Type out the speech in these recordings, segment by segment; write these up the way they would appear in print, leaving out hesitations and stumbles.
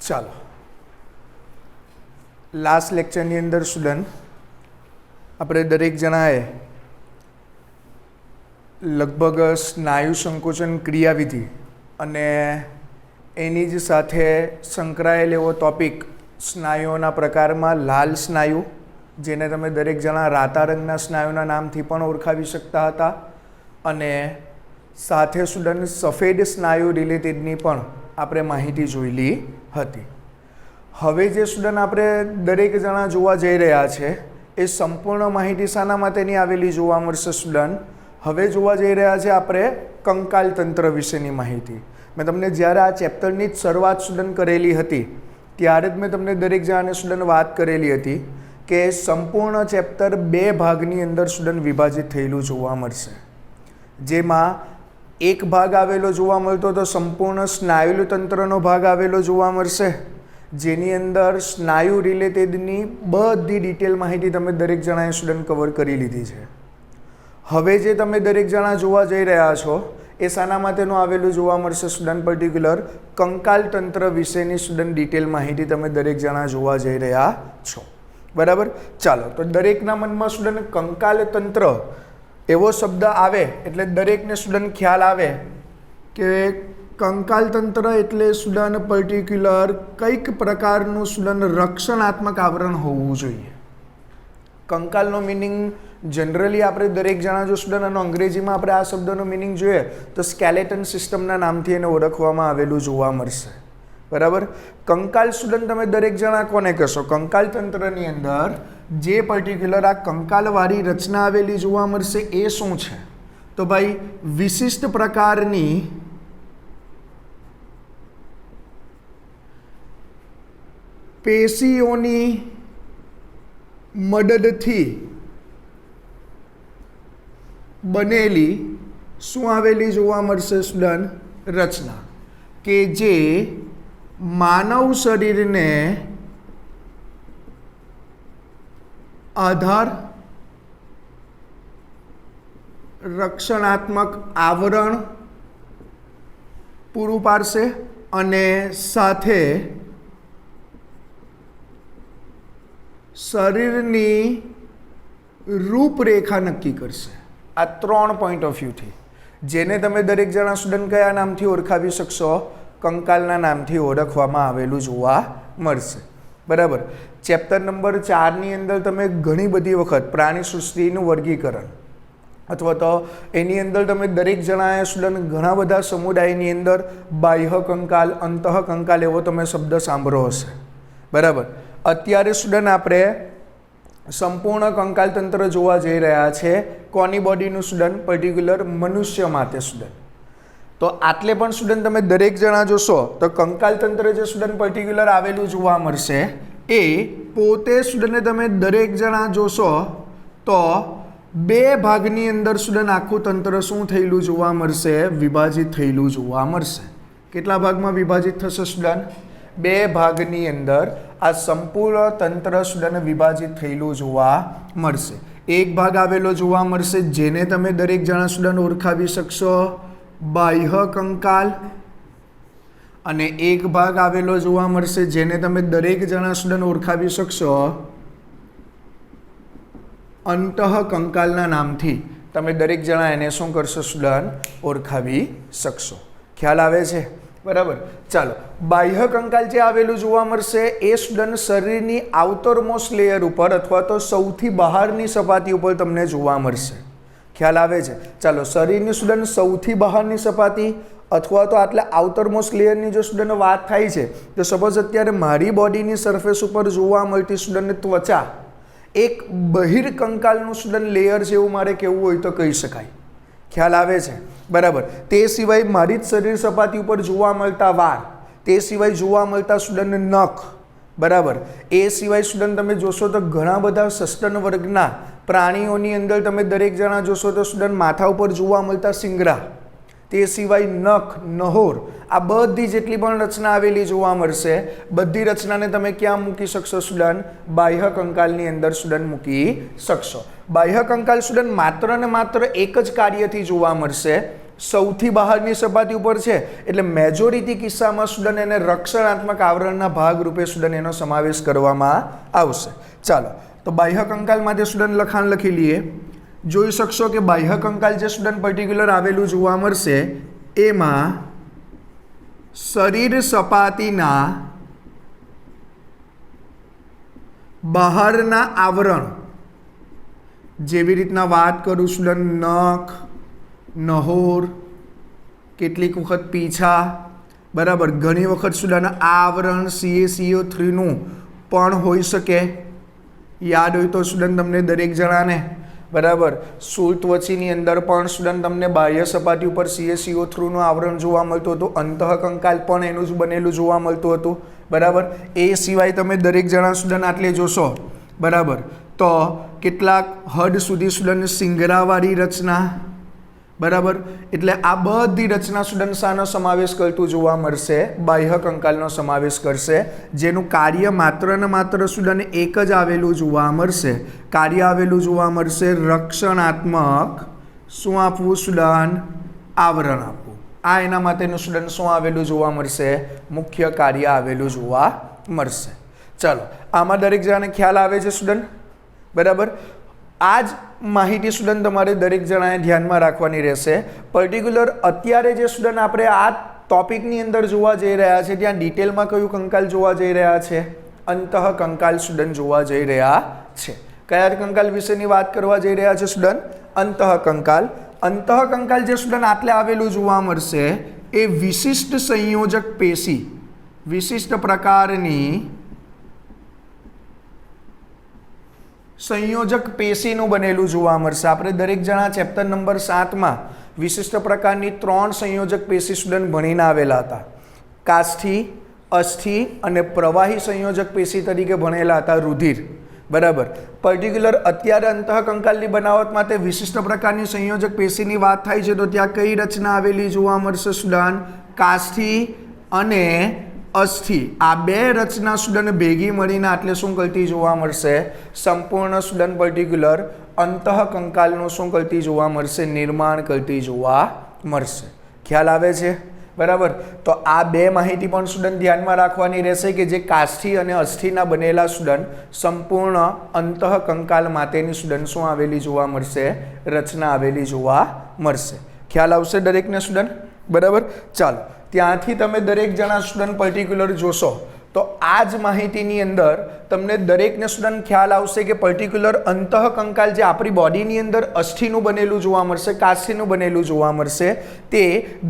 ચાલો લાસ્ટ લેક્ચરની અંદર સ્ટુડન્ટ આપણે દરેક જણાએ લગભગ સ્નાયુ સંકોચન ક્રિયાવિધિ અને એની જ સાથે સંકળાયેલ એવો ટોપિક સ્નાયુઓના પ્રકારમાં લાલ સ્નાયુ, જેને તમે દરેક જણા રાતા રંગના સ્નાયુના નામથી પણ ઓળખાવી શકતા હતા, અને સાથે સ્ટુડન્ટ સફેદ સ્નાયુ રિલેટેડની પણ આપણે માહિતી જોયેલી હતી. હવે જે સ્ટુડન્ટ આપણે દરેક જણા જોવા જઈ રહ્યા છે એ સંપૂર્ણ માહિતી શાના માટેની આવેલી જોવા મળશે સ્ટુડન્ટ? હવે જોવા જઈ રહ્યા છે આપણે કંકાલ તંત્ર વિશેની માહિતી. મેં તમને જ્યારે આ ચેપ્ટરની જ શરૂઆત સ્ટુડન્ટ કરેલી હતી ત્યારે જ મેં તમને દરેક જણાને સ્ટુડન્ટ વાત કરેલી હતી કે સંપૂર્ણ ચેપ્ટર 2 ભાગની અંદર સ્ટુડન્ટ વિભાજિત થયેલું જોવા મળશે, જેમાં એક ભાગ આવેલો જોવા મળતો તો સંપૂર્ણ સ્નાયુ તંત્રનો ભાગ આવેલો જોવા મળશે, જેની અંદર સ્નાયુ રિલેટેડની બધી ડિટેલ માહિતી તમે દરેક જણાએ સ્ટુડન્ટ કવર કરી લીધી છે. હવે જે તમે દરેક જણા જોવા જઈ રહ્યા છો એ શાના માટેનું આવેલું જોવા મળશે સ્ટુડન્ટ? પર્ટિક્યુલર કંકાલ તંત્ર વિશેની સ્ટુડન્ટ ડિટેલ માહિતી તમે દરેક જણા જોવા જઈ રહ્યા છો. બરાબર? ચાલો, તો દરેકના મનમાં સ્ટુડન્ટ કંકાલ તંત્ર એવો શબ્દ આવે એટલે દરેકને સ્ટુડન્ટ ખ્યાલ આવે કે કંકાલ તંત્ર એટલે સ્ટુડન્ટ પર્ટિક્યુલર કંઈક પ્રકારનું સ્ટુડન્ટ રક્ષણાત્મક આવરણ હોવું જોઈએ. કંકાલનો મિનિંગ જનરલી આપણે દરેક જણા જો સ્ટુડન્ટ અને અંગ્રેજીમાં આપણે આ શબ્દનો મિનિંગ જોઈએ તો સ્કેલેટન સિસ્ટમના નામથી એને ઓળખવામાં આવેલું જોવા મળશે. બરાબર? કંકાલ સ્ટુડન્ટ તમે દરેક જણા કોને કહેશો? કંકાલ તંત્રની અંદર જે પર્ટિક્યુલર આ કંકાલવાળી રચના આવેલી જોવા મળશે એ શું છે? તો ભાઈ વિશિષ્ટ પ્રકારની પેશીઓની મદદથી બનેલી શું આવેલી જોવા મળશે સ્ટુડન્ટ? રચના કે જે માનવ શરીરને આધાર, રક્ષણાત્મક આવરણ પૂરું પાડશે અને સાથે શરીરની રૂપરેખા નક્કી કરશે. આ 3 પોઈન્ટ ઓફ વ્યૂથી જેને તમે દરેક જણા સ્ટુડન્ટ કયા નામથી ઓળખાવી શકશો? કંકાલના નામથી ઓળખવામાં આવેલું જોવા મળશે. બરાબર? ચેપ્ટર નંબર 4ની અંદર તમે ઘણી બધી વખત પ્રાણી સૃષ્ટિનું વર્ગીકરણ અથવા તો એની અંદર તમે દરેક જણાએ સ્ટુડન્ટ ઘણા બધા સમુદાયની અંદર બાહ્ય કંકાલ, અંતઃ કંકાલ એવો તમે શબ્દ સાંભળ્યો હશે. બરાબર? અત્યારે સ્ટુડન્ટ આપણે સંપૂર્ણ કંકાલ તંત્ર જોવા જઈ રહ્યા છે. કોની બોડીનું સ્ટુડન્ટ? પર્ટિક્યુલર મનુષ્ય માટે સ્ટુડન્ટ. તો આટલે પણ સ્ટુડન્ટ તમે દરેક જણા જોશો તો કંકાલ તંત્ર જે સ્ટુડન્ટ પર્ટિક્યુલર આવેલું જોવા મળશે એ પોતે સ્ટુડન્ટને તમે દરેક જણા જોશો તો 2 ભાગની અંદર સ્ટુડન્ટ આખું તંત્ર શું થયેલું જોવા મળશે? વિભાજિત થયેલું જોવા મળશે. કેટલા ભાગમાં વિભાજિત થશે સ્ટુડન્ટ? 2 ભાગની અંદર આ સંપૂર્ણ તંત્ર સ્ટુડન્ટ વિભાજિત થયેલું જોવા મળશે. એક ભાગ આવેલો જોવા મળશે જેને તમે દરેક જણા સ્ટુડન્ટ ઓળખાવી શકશો બાહ્ય કંકાલ, અને એક ભાગ આવેલો જોવા મળશે જેને તમે દરેક જણા સ્ટુડન્ટ ઓળખાવી શકશો અંતઃ કંકાલના નામથી. તમે દરેક જણા એને શું કરશો સ્ટુડન્ટ? ઓળખાવી શકશો. ખ્યાલ આવે છે? બરાબર? ચાલો, બાહ્ય કંકાલ જે આવેલું જોવા મળશે એ સ્ટુડન્ટ શરીરની આઉટરમોસ્ટ લેયર ઉપર અથવા તો સૌથી બહારની સપાટી ઉપર તમને જોવા મળશે. ખ્યાલ આવે છે? ચાલો, શરીરની સ્ટુડન્ટ સૌથી બહારની સપાટી અથવા તો આટલા આઉટરમોસ્ટ લેયરની જો સ્ટુડન્ટ વાત થાય છે તો સપોઝ અત્યારે મારી બોડીની સરફેસ ઉપર જોવા મળતી સ્ટુડન્ટ ત્વચા એક બહિર્કંકાલનું સ્ટુડન્ટ લેયર છે એવું મારે કહેવું હોય તો કહી શકાય. ખ્યાલ આવે છે? બરાબર? તે સિવાય મારી જ શરીર સપાટી ઉપર જોવા મળતા વાળ, તે સિવાય જોવા મળતા સ્ટુડન્ટ નખ. બરાબર? એ સિવાય સ્ટુડન્ટ તમે જોશો તો ઘણા બધા સસ્તન વર્ગના પ્રાણીઓની અંદર તમે દરેક જણા જોશો તો સ્ટુડન્ટ માથા ઉપર જોવા મળતા શિંગડા, તે સિવાય નખ, નહોર, આ બધી જેટલી પણ રચના આવેલી જોવા મળશે બધી રચનાને તમે ક્યાં મૂકી શકશો સ્ટુડન્ટ? બાહ્ય કંકાલની અંદર સ્ટુડન્ટ મૂકી શકશો. બાહ્ય કંકાલ સ્ટુડન્ટ માત્ર ને માત્ર એક જ કાર્યથી જોવા મળશે. સૌથી બહારની સપાટી ઉપર છે એટલે મેજોરિટી કિસ્સામાં સ્ટુડન્ટ એને રક્ષણાત્મક આવરણના ભાગરૂપે સ્ટુડન્ટ એનો સમાવેશ કરવામાં આવશે. ચાલો તો બાહ્ય કંકાલ માટે સ્ટુડન્ટ લખાણ લખી લઈએ. જોઈ શકશો કે બાહ્ય કંકાલ જે સ્ટુડન્ટ પર્ટિક્યુલર આવેલું જોવા મળશે એમાં શરીર સપાટીના બહારના આવરણ, જેવી રીતના વાત કરું સ્ટુડન્ટ નખ, નહોર, કેટલીક વખત પીછા, બરાબર, ઘણી વખત સ્ટુડન્ટ આ આવરણ CaCO3નું પણ હોઈ શકે. યાદ હોય તો સ્ટુડન્ટ તમને દરેક જણાને, બરાબર, શૂળ ત્વચીની અંદર પણ સ્ટુડન્ટ તમને બાહ્ય સપાટી ઉપર CaCO3નું આવરણ જોવા મળતું હતું. અંતઃકંકાલ પણ એનું જ બનેલું જોવા મળતું હતું, બરાબર. એ સિવાય તમે દરેક જણા સ્ટુડન્ટ આટલે જોશો, બરાબર, તો કેટલાક હદ સુધી સ્ટુડન્ટ સિંગરાવાળી રચના, બરાબર, એટલે આ બધી રચના સ્ટુડન્ટ શાનો સમાવેશ કરતું જોવા મળશે? બાહ્ય કંકાલનો સમાવેશ કરશે, જેનું કાર્ય માત્ર ને માત્ર સ્ટુડન્ટ એક જ આવેલું જોવા મળશે. કાર્ય આવેલું જોવા મળશે રક્ષણાત્મક, શું આપવું સ્ટુડન્ટ? આવરણ આપવું. આ એના માટેનું સ્ટુડન્ટ શું આવેલું જોવા મળશે? મુખ્ય કાર્ય આવેલું જોવા મળશે. ચાલો, આમાં દરેક જણાને ખ્યાલ આવે છે સ્ટુડન્ટ, બરાબર. આ જ માહિતી સ્ટુડન્ટ તમારે દરેક જણાએ ધ્યાનમાં રાખવાની રહેશે. પર્ટિક્યુલર અત્યારે જે સ્ટુડન્ટ આપણે આ ટોપિકની અંદર જોવા જઈ રહ્યા છે ત્યાં ડિટેલમાં કયું કંકાલ જોવા જઈ રહ્યા છે? અંતઃકંકાલ સ્ટુડન્ટ જોવા જઈ રહ્યા છે. કયા કંકાલ વિશેની વાત કરવા જઈ રહ્યા છે સ્ટુડન્ટ? અંતઃકંકાલ. અંતઃકંકાલ જે સ્ટુડન્ટ આટલે આવેલું જોવા મળશે એ વિશિષ્ટ સંયોજક પેશી, વિશિષ્ટ પ્રકારની સંયોજક પેશીનું બનેલું જોવા મળશે. આપણે દરેક જણા ચેપ્ટર નંબર 7માં વિશિષ્ટ પ્રકારની 3 સંયોજક પેશી સ્ટુડન્ટ ભણીને આવેલા હતા. કાષ્ઠી, અસ્થિ અને પ્રવાહી સંયોજક પેશી તરીકે ભણેલા હતા, રુધિર, બરાબર. પર્ટિક્યુલર અત્યારે અંતઃકંકાલની બનાવટ માટે વિશિષ્ટ પ્રકારની સંયોજક પેશીની વાત થાય છે તો ત્યાં કઈ રચના આવેલી જોવા મળશે સ્ટુડન્ટ? કાષ્ઠી અને અસ્થિ. આ બે રચના સ્ટુડન્ટ ભેગી મળીને આટલે શું કરતી જોવા મળશે? સંપૂર્ણ સ્ટુડન્ટ પર્ટિક્યુલર અંતઃકંકાલનું શું કરતી જોવા મળશે? નિર્માણ કરતી જોવા મળશે. ખ્યાલ આવે છે, બરાબર. તો આ બે માહિતી પણ સ્ટુડન્ટ ધ્યાનમાં રાખવાની રહેશે કે જે કાષ્ઠી અને અસ્થિના બનેલા સ્ટુડન્ટ સંપૂર્ણ અંતઃકંકાલ માટેની સ્ટુડન્ટ શું આવેલી જોવા મળશે? રચના આવેલી જોવા મળશે. ખ્યાલ આવશે દરેકને સ્ટુડન્ટ, બરાબર. ચાલો, ત્યાંથી તમે દરેક જણા સ્ટુડન્ટ પર્ટિક્યુલર જોશો તો આ જ માહિતીની અંદર તમને દરેકને સ્ટુડન્ટ ખ્યાલ આવશે કે પર્ટિક્યુલર અંતઃકંકાલ જે આપણી બોડીની અંદર અસ્થિનું બનેલું જોવા મળશે, કાષ્ઠીનું બનેલું જોવા મળશે, તે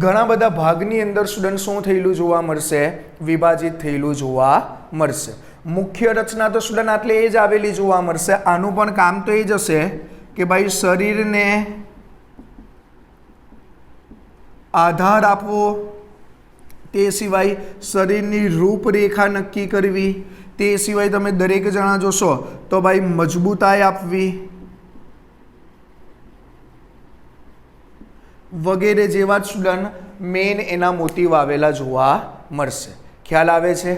ઘણા બધા ભાગની અંદર સ્ટુડન્ટ શું થયેલું જોવા મળશે? વિભાજિત થયેલું જોવા મળશે. મુખ્ય રચના તો સ્ટુડન્ટ આટલે એ જ આવેલી જોવા મળશે. આનું પણ કામ તો એ જ હશે કે ભાઈ શરીરને આધાર આપવો, તે સિવાય શરીરની રૂપરેખા નક્કી કરવી, તે સિવાય તમે દરેક જણા જોશો તો ભાઈ મજબૂતાઈ આપવી વગેરે જેવા સ્ટુડન્ટ મેઇન એના મોટિવ આવેલા જોવા મળશે. ખ્યાલ આવે છે?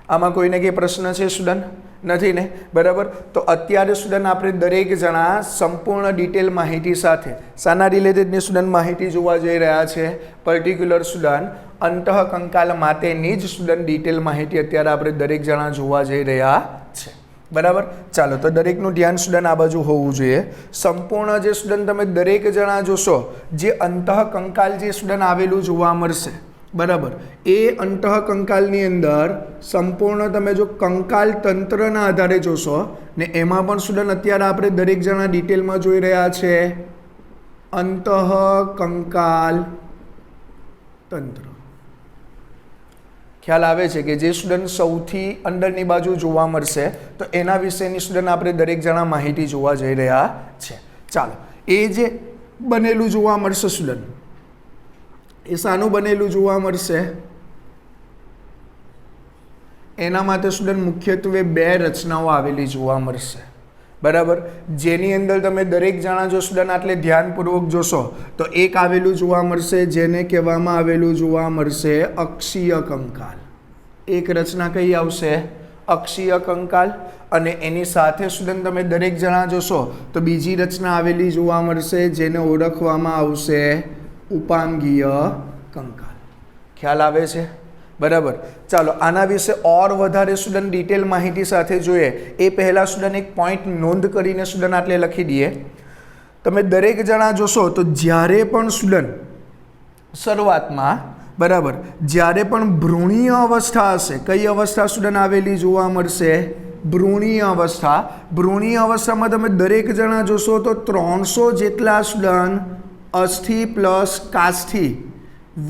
આમાં કોઈને કંઈ પ્રશ્ન છે સ્ટુડન્ટ? નથી ને, બરાબર. તો અત્યારે સ્ટુડન્ટ આપણે દરેક જણા સંપૂર્ણ ડિટેલ માહિતી સાથે શાના રિલેટેડની સ્ટુડન્ટ માહિતી જોવા જઈ રહ્યા છે? પર્ટિક્યુલર સ્ટુડન્ટ અંતઃકંકાલ માટેની જ સ્ટુડન્ટ ડિટેલ માહિતી અત્યારે આપણે દરેક જણા જોવા જઈ રહ્યા છે, બરાબર. ચાલો, તો દરેકનું ધ્યાન સ્ટુડન્ટ આ બાજુ હોવું જોઈએ. સંપૂર્ણ જે સ્ટુડન્ટ તમે દરેક જણા જોશો જે અંતઃકંકાલ જે સ્ટુડન્ટ આવેલું જોવા મળશે, બરાબર, એ અંતઃકંકાલની અંદર સંપૂર્ણ તમે જો કંકાલ તંત્રના આધારે જોશો ને એમાં પણ સ્ટુડન્ટ અત્યારે આપણે દરેક જણા ડિટેલમાં જોઈ રહ્યા છે અંતઃકંકાલ તંત્ર. ખ્યાલ આવે છે કે જે સ્ટુડન્ટ સૌથી અંદરની બાજુ જોવા મળશે તો એના વિશેની સ્ટુડન્ટ આપણે દરેક જણા માહિતી જોવા જઈ રહ્યા છે. ચાલો, એ જે બનેલું જોવા મળશે સ્ટુડન્ટ, એ શાનું બનેલું જોવા મળશે? એના માટે સ્ટુડન્ટ મુખ્યત્વે બે રચનાઓ આવેલી જોવા મળશે, બરાબર. જેની અંદર તમે દરેક જણા જો સ્ટુડન્ટ આટલે ધ્યાનપૂર્વક જોશો તો એક આવેલું જોવા મળશે જેને કહેવામાં આવેલું જોવા મળશે અક્ષીય કંકાલ. એક રચના કઈ આવશે? અક્ષીય કંકાલ. અને એની સાથે સ્ટુડન્ટ તમે દરેક જણા જોશો તો બીજી રચના આવેલી જોવા મળશે જેને ઓળખવામાં આવશે ઉપાંગીય કંકાલ. ખ્યાલ આવે છે? બરાબર. ચાલો આના વિશે ઓર વધારે સ્ટુડન્ટ ડિટેલ માહિતી સાથે જોઈએ એ પહેલાં સ્ટુડન્ટ એક પોઈન્ટ નોંધ કરીને સ્ટુડન્ટ આટલે લખી દઈએ. તમે દરેક જણા જોશો તો જ્યારે પણ સ્ટુડન્ટ શરૂઆતમાં બરાબર જ્યારે પણ ભ્રૂણીય અવસ્થા હશે, કઈ અવસ્થા સ્ટુડન્ટ આવેલી જોવા મળશે? ભ્રૂણીય અવસ્થા. ભ્રૂણીય અવસ્થામાં તમે દરેક જણા જોશો તો 300 જેટલા સ્ટુડન્ટ અસ્થિ પ્લસ કાસ્થિ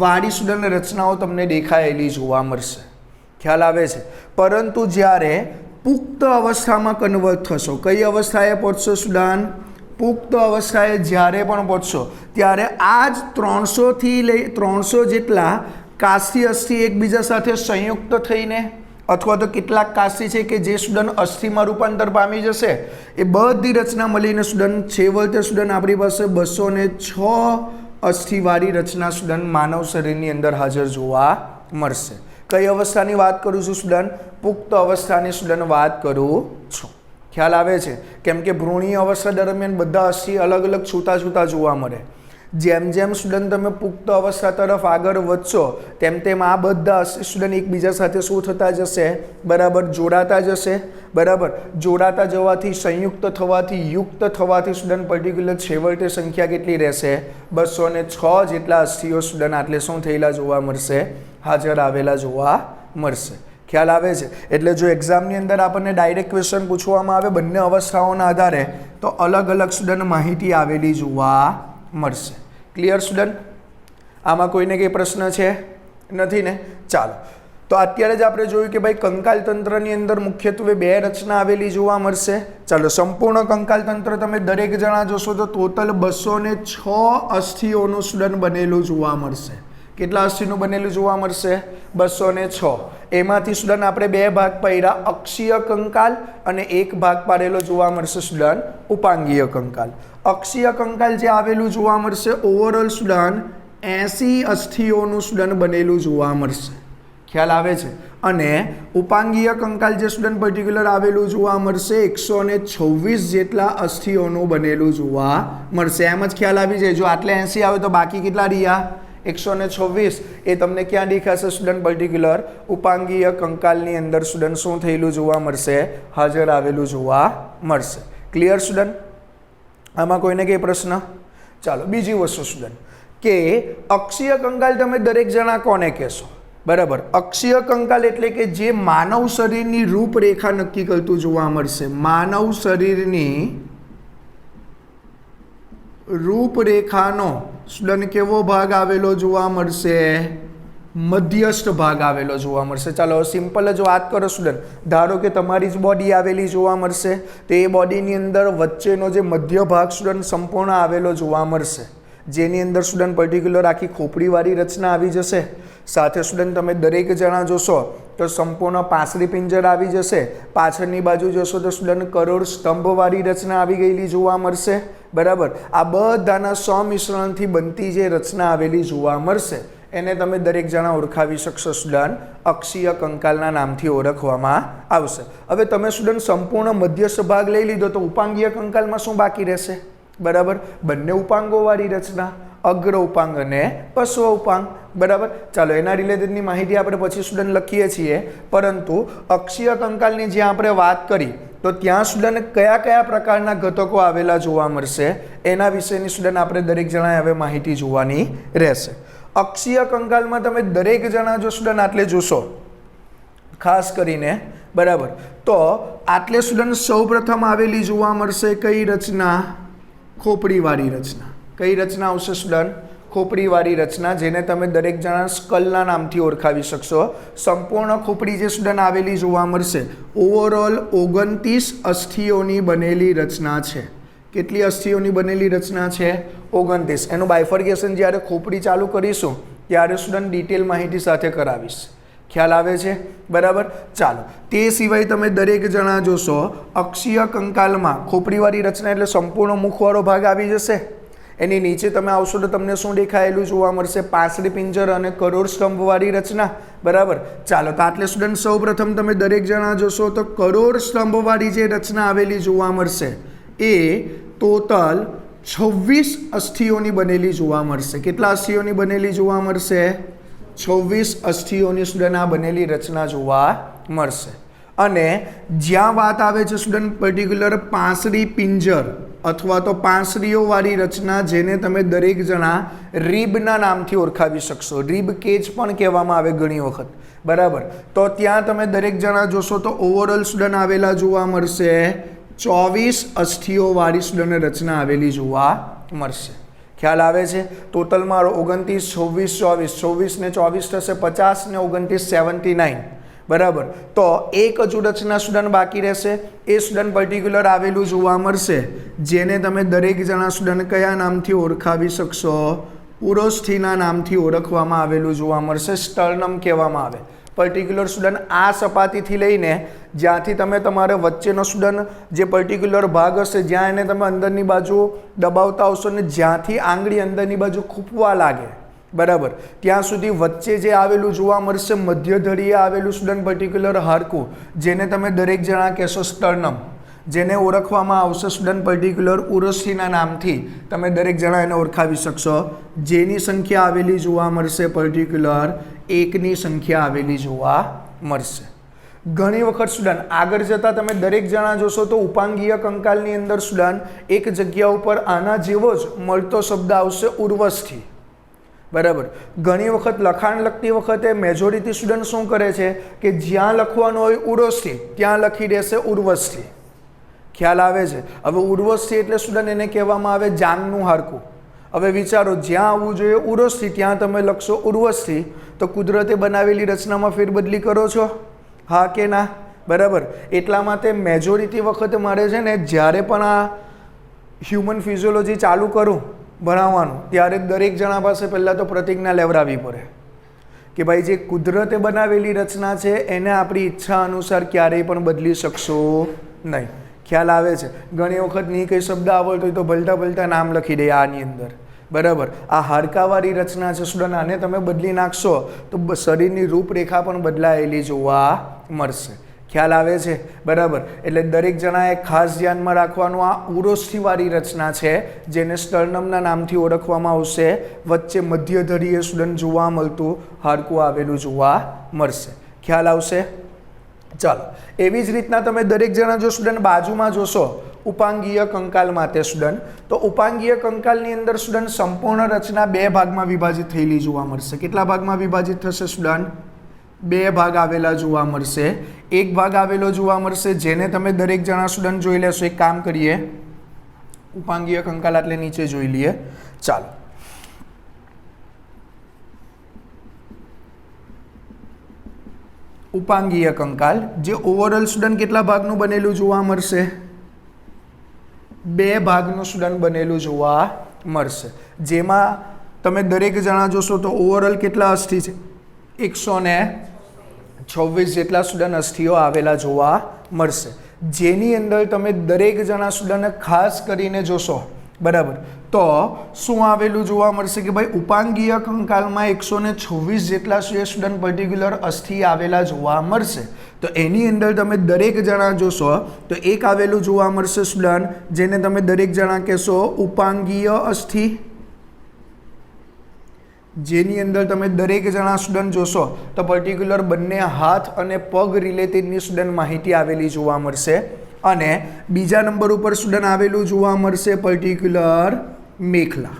વાળી સ્ટુડન્ટ રચનાઓ તમને દેખાયેલી જોવા મળશે. ખ્યાલ આવે છે? પરંતુ જ્યારે પુખ્ત અવસ્થામાં કન્વર્ટ થશો, કઈ અવસ્થાએ પહોંચશો સ્ટુડન્ટ? પુખ્ત અવસ્થાએ જ્યારે પણ પહોંચશો ત્યારે આ જ 300થી લઈ 300 જેટલા કાસ્થિ અસ્થિ એકબીજા સાથે સંયુક્ત થઈને અથવા તો કેટલાક કાસ્થિ છે કે જે સ્ટુડન્ટ અસ્થિમાં રૂપાંતર પામી જશે એ બધી રચના મળીને સ્ટુડન્ટ છેવટે સ્ટુડન્ટ આપણી પાસે 206 અસ્થિવાળી રચના સ્ટુડન્ટ માનવ શરીરની અંદર હાજર જોવા મળશે. કઈ અવસ્થાની વાત કરું છું સ્ટુડન્ટ? પુખ્ત અવસ્થાની સ્ટુડન્ટ વાત કરું છું. ખ્યાલ આવે છે? કેમ કે ભ્રૂણીય અવસ્થા દરમિયાન બધા અસ્થિ અલગ અલગ છૂટા છૂટા જોવા મળે. જેમ જેમ સ્ટુડન્ટ તમે પુખ્ત અવસ્થા તરફ આગળ વધશો તેમ તેમ આ બધા અસ્થિ સ્ટુડન્ટ એકબીજા સાથે શું થતા જશે? બરાબર જોડાતા જશે. બરાબર જોડાતા જવાથી સંયુક્ત થવાથી યુક્ત થવાથી સ્ટુડન્ટ પર્ટિક્યુલર છેવટે સંખ્યા કેટલી રહેશે? 206 જેટલા અસ્થિઓ સ્ટુડન્ટ આટલે શું થયેલા જોવા મળશે? હાજર આવેલા જોવા મળશે. ખ્યાલ આવે છે? એટલે જો એક્ઝામની અંદર આપણને ડાયરેક્ટ ક્વેશ્ચન પૂછવામાં આવે બંને અવસ્થાઓના આધારે તો અલગ અલગ સ્ટુડન્ટ માહિતી આવેલી જોવા મળશે. Clear student? આમાં કોઈને કંઈ પ્રશ્ન છે? નથી ને? ચાલો તો અત્યારે જ આપણે જોયું કે ભાઈ કંકાલ તંત્રની અંદર મુખ્યત્વે 2 રચના આવેલી જોવા મળશે. ચાલો સંપૂર્ણ કંકાલ તંત્ર તમે દરેક જણા જોશો તો ટોટલ 206 અસ્થિઓનું સ્ટુડન્ટ બનેલું જોવા મળશે. કેટલા અસ્થિનું બનેલું જોવા મળશે? 206. એમાંથી સ્ટુડન્ટ આપણે 2 ભાગ પાડ્યા, અક્ષીય કંકાલ અને એક ભાગ પાડેલો જોવા મળશે સ્ટુડન્ટ ઉપાંગીય કંકાલ. અક્ષીય કંકાલ જે આવેલું જોવા મળશે ઓવરઓલ સ્ટુડન્ટ 80 અસ્થિઓનું સ્ટુડન્ટ બનેલું જોવા મળશે. ખ્યાલ આવે છે? અને ઉપાંગીય કંકાલ જે સ્ટુડન્ટ પર્ટિક્યુલર આવેલું જોવા મળશે 126 જેટલા અસ્થિઓનું બનેલું જોવા મળશે. એમ જ ખ્યાલ આવી જાય જો આટલે 80 આવે તો બાકી કેટલા રહ્યા? 126. એ તમને ક્યાં દેખાશે સ્ટુડન્ટ? પર્ટિક્યુલર ઉપાંગીય કંકાલની અંદર સ્ટુડન્ટ શું થયેલું જોવા મળશે? હાજર આવેલું જોવા મળશે. Clear student? આમાં કોઈને કંઈ પ્રશ્ન? ચાલો બીજી વસ્તુ સ્ટુડન્ટ કે અક્ષીય કંકાલ તમે દરેક જણા કોને કહેશો? બરાબર અક્ષીય કંકાલ એટલે કે જે માનવ શરીરની રૂપરેખા નક્કી કરતું જોવા મળશે. માનવ શરીરની રૂપરેખાનો સ્ટુડન્ટ કેવો ભાગ આવેલો જોવા મળશે? મધ્યસ્થ ભાગ આવેલો જોવા મળશે. ચાલો સિમ્પલ જ વાત કરો સ્ટુડન્ટ. ધારો કે તમારી જ બોડી આવેલી જોવા મળશે તો એ બોડીની અંદર વચ્ચેનો જે મધ્ય ભાગ સ્ટુડન્ટ સંપૂર્ણ આવેલો જોવા મળશે, જેની અંદર સ્ટુડન્ટ પર્ટિક્યુલર આખી ખોપડીવાળી રચના આવી જશે. સાથે સ્ટુડન્ટ તમે દરેક જણા જોશો તો સંપૂર્ણ પાસરી પિંજર આવી જશે. પાછળની બાજુ જોશો તો સ્ટુડન્ટ કરોડ સ્તંભવાળી રચના આવી ગયેલી જોવા મળશે. બરાબર આ બધાના સંમિશ્રણથી બનતી જે રચના આવેલી જોવા મળશે એને તમે દરેક જણા ઓળખાવી શકશો સ્ટુડન્ટ અક્ષીય કંકાલના નામથી ઓળખવામાં આવશે. હવે તમે સ્ટુડન્ટ સંપૂર્ણ મધ્યસ્થ ભાગ લઈ લીધો તો ઉપાંગીય કંકાલમાં શું બાકી રહેશે? બરાબર બંને ઉપાંગોવાળી રચના, અગ્ર ઉપાંગ અને પશ્વ ઉપાંગ. બરાબર ચાલો એના રિલેટેડની માહિતી આપણે પછી સ્ટુડન્ટ લખીએ છીએ. પરંતુ અક્ષીય કંકાલની જ્યાં આપણે વાત કરી તો ત્યાં સ્ટુડન્ટ કયા કયા પ્રકારના ઘટકો આવેલા જોવા મળશે એના વિશેની સ્ટુડન્ટ આપણે દરેક જણાએ હવે માહિતી જોવાની રહેશે. અક્ષીય કંકાલમાં તમે દરેક જણા જો સ્ટુડન્ટ આટલે જોશો ખાસ કરીને બરાબર તો આટલે સ્ટુડન્ટ સૌપ્રથમ આવેલી જોવા મળશે કઈ રચના? ખોપડીવાળી રચના. કઈ રચના આવશે સ્ટુડન્ટ? ખોપડીવાળી રચના, જેને તમે દરેક જણા સ્કલના નામથી ઓળખાવી શકશો. સંપૂર્ણ ખોપડી જે સ્ટુડન્ટ આવેલી જોવા મળશે ઓવરઓલ 29 અસ્થિઓની બનેલી રચના છે. કેટલી અસ્થિઓની બનેલી રચના છે? 29. એનું બાયફર્ગેશન જ્યારે ખોપડી ચાલુ કરીશું ત્યારે સ્ટુડન્ટ ડિટેલ માહિતી સાથે કરાવીશ. ખ્યાલ આવે છે? બરાબર ચાલો તે સિવાય તમે દરેક જણા જોશો અક્ષીય કંકાલમાં ખોપડીવાળી રચના એટલે સંપૂર્ણ મુખવાળો ભાગ આવી જશે. એની નીચે તમે આવશો તો તમને શું દેખાયેલું જોવા મળશે? પાસરી પિંજર અને કરોડ સ્તંભવાળી રચના. બરાબર ચાલો તો આટલે સ્ટુડન્ટ સૌ પ્રથમ તમે દરેક જણા જોશો તો કરોડ સ્તંભવાળી જે રચના આવેલી જોવા મળશે એ ટોટલ 26 અસ્થિઓની બનેલી જોવા મળશે. કેટલા અસ્થિઓની બનેલી જોવા મળશે? 26 અસ્થિઓની સ્ટુડન્ટ આ બનેલી રચના જોવા મળશે. અને જ્યાં વાત આવે છે સ્ટુડન્ટ પર્ટિક્યુલર પાંસળી પિંજર અથવા તો પાંસળીઓવાળી રચના, જેને તમે દરેક જણા રીબના નામથી ઓળખાવી શકશો. રીબ કેજ પણ કહેવામાં આવે ઘણી વખત, બરાબર. તો ત્યાં તમે દરેક જણા જોશો તો ઓવરઓલ સ્ટુડન્ટ આવેલા જોવા મળશે 24 અસ્થિઓવાળી સ્ટુડન્ટ રચના આવેલી જોવા મળશે. ખ્યાલ આવે છે? ટોટલ મારો 29, 26, 24, 24 ને 24 થશે 50 ને 29 79, બરાબર. તો એક હજુ રચના સ્ટુડન્ટ બાકી રહેશે. એ સ્ટુડન્ટ પર્ટિક્યુલર આવેલું જોવા મળશે, જેને તમે દરેક જણા સ્ટુડન્ટ કયા નામથી ઓળખાવી શકશો? ઉરોસ્થિના નામથી ઓળખવામાં આવેલું જોવા મળશે. સ્ટર્નમ કહેવામાં આવે. પર્ટિક્યુલર સ્ટુડન્ટ આ સપાટીથી લઈને જ્યાંથી તમે તમારે વચ્ચેનો સ્ટુડન્ટ જે પર્ટિક્યુલર ભાગ હશે, જ્યાં એને તમે અંદરની બાજુ દબાવતા આવશો ને જ્યાંથી આંગળી અંદરની બાજુ ખૂંપવા લાગે, બરાબર, ત્યાં સુધી વચ્ચે જે આવેલું જોવા મળશે મધ્યધરીએ આવેલું સ્ટુડન્ટ પર્ટિક્યુલર હાડકું, જેને તમે દરેક જણા કહેશો સ્ટર્નમ, જેને ઓળખવામાં આવશે સ્ટુડન્ટ પર્ટિક્યુલર ઉરોસ્થિના નામથી તમે દરેક જણા એને ઓળખાવી શકશો. જેની સંખ્યા આવેલી જોવા મળશે પર્ટિક્યુલર 1ની સંખ્યા આવેલી જોવા મળશે. ઘણી વખત સ્ટુડન્ટ આગળ જતાં તમે દરેક જણા જોશો તો ઉપાંગીય કંકાલની અંદર સ્ટુડન્ટ એક જગ્યા ઉપર આના જેવો જ મળતો શબ્દ આવશે ઉર્વસ્થિ, બરાબર. ઘણી વખત લખાણ લખતી વખતે મેજોરિટી સ્ટુડન્ટ શું કરે છે કે જ્યાં લખવાનું હોય ઉરોસ્થિ ત્યાં લખી દેશે ઉર્વસ્થિ. ખ્યાલ આવે છે? હવે ઉર્વસ્થિ એટલે સ્ટુડન્ટ એને કહેવામાં આવે જાંઘનું હાડકું. હવે વિચારો, જ્યાં આવવું જોઈએ ઉરોસ્થિ ત્યાં તમે લખશો ઉર્વસ્થિ, તો કુદરતે બનાવેલી રચનામાં ફેરબદલી કરો છો? હા કે ના? બરાબર. એટલા માટે મેજોરિટી વખતે મારે છે ને જ્યારે પણ આ હ્યુમન ફિઝિયોલોજી ચાલુ કરું ભણાવવાનું, ત્યારે દરેક જણા પાસે પહેલાં તો પ્રતિજ્ઞા લેવડાવવી પડે કે ભાઈ જે કુદરતે બનાવેલી રચના છે એને આપણી ઈચ્છા અનુસાર ક્યારેય પણ બદલી શકશો નહીં. ખ્યાલ આવે છે? ઘણી વખત નહીં કંઈ શબ્દ આવડતો હોય તો ભલતા ભલતા નામ લખી દે આની અંદર, બરાબર. આ હાડકાવાળી રચના છે સ્ટુડન્ટ, આને તમે બદલી નાખશો તો શરીરની રૂપરેખા પણ બદલાયેલી જોવા મળશે. ખ્યાલ આવે છે? બરાબર. એટલે દરેક જણાએ ખાસ ધ્યાનમાં રાખવાનું, આ ઉરોસ્થિવાળી રચના છે જેને સ્ટર્નમના નામથી ઓળખવામાં આવશે. વચ્ચે મધ્યધરીય સ્ટુડન્ટ જોવા મળતું હાડકું આવેલું જોવા મળશે. ખ્યાલ આવશે? ચાલો, એવી જ રીતના તમે દરેક જણા જો સ્ટુડન્ટ બાજુમાં જોશો ઉપાંગીય કંકાલ માટે સ્ટુડન્ટ, તો ઉપાંગીય કંકાલની અંદર સ્ટુડન્ટ સંપૂર્ણ રચના 2 ભાગમાં વિભાજિત થયેલી જોવા મળશે. કેટલા ભાગમાં વિભાજિત થશે સ્ટુડન્ટ? 2 ભાગ આવેલા જોવા મળશે. એક ભાગ આવેલો જોવા મળશે જેને તમે દરેક જણા સ્ટુડન્ટ જોઈ લેશો. એક કામ કરીએ, ઉપાંગીય કંકાલ એટલે નીચે જોઈ લઈએ. ચાલો, ઉપાંગીય કંકાલ જે ઓવરઓલ સ્ટુડન્ટ કેટલા ભાગનું બનેલું જોવા મળશે? 2 ભાગનું સ્ટુડન્ટ બનેલું જોવા મળશે. જેમાં તમે દરેક જણા જોશો તો ઓવરઓલ કેટલા અસ્થિ છે? 126 જેટલા સ્ટુડન્ટ અસ્થિઓ આવેલા જોવા મળશે. જેની અંદર તમે દરેક જણા સ્ટુડન્ટ ખાસ કરીને જોશો, બરાબર, તો શું આવેલું જોવા મળશે કે ભાઈ ઉપાંગીય કંકાલમાં 126 જેટલા સ્ટુડન્ટ પર્ટિક્યુલર અસ્થિ આવેલા જોવા મળશે. તો એની અંદર તમે દરેક જણા જોશો તો એક આવેલું જોવા મળશે સ્ટુડન્ટ, જેને તમે દરેક જણા કહેશો ઉપાંગીય અસ્થિ. જેની અંદર તમે દરેક જણા સ્ટુડન્ટ જોશો તો પર્ટિક્યુલર બંને હાથ અને પગ રિલેટેડની સ્ટુડન્ટ માહિતી આવેલી જોવા મળશે. અને બીજા નંબર ઉપર સ્ટુડન્ટ આવેલું જોવા મળશે પર્ટિક્યુલર મેખલા.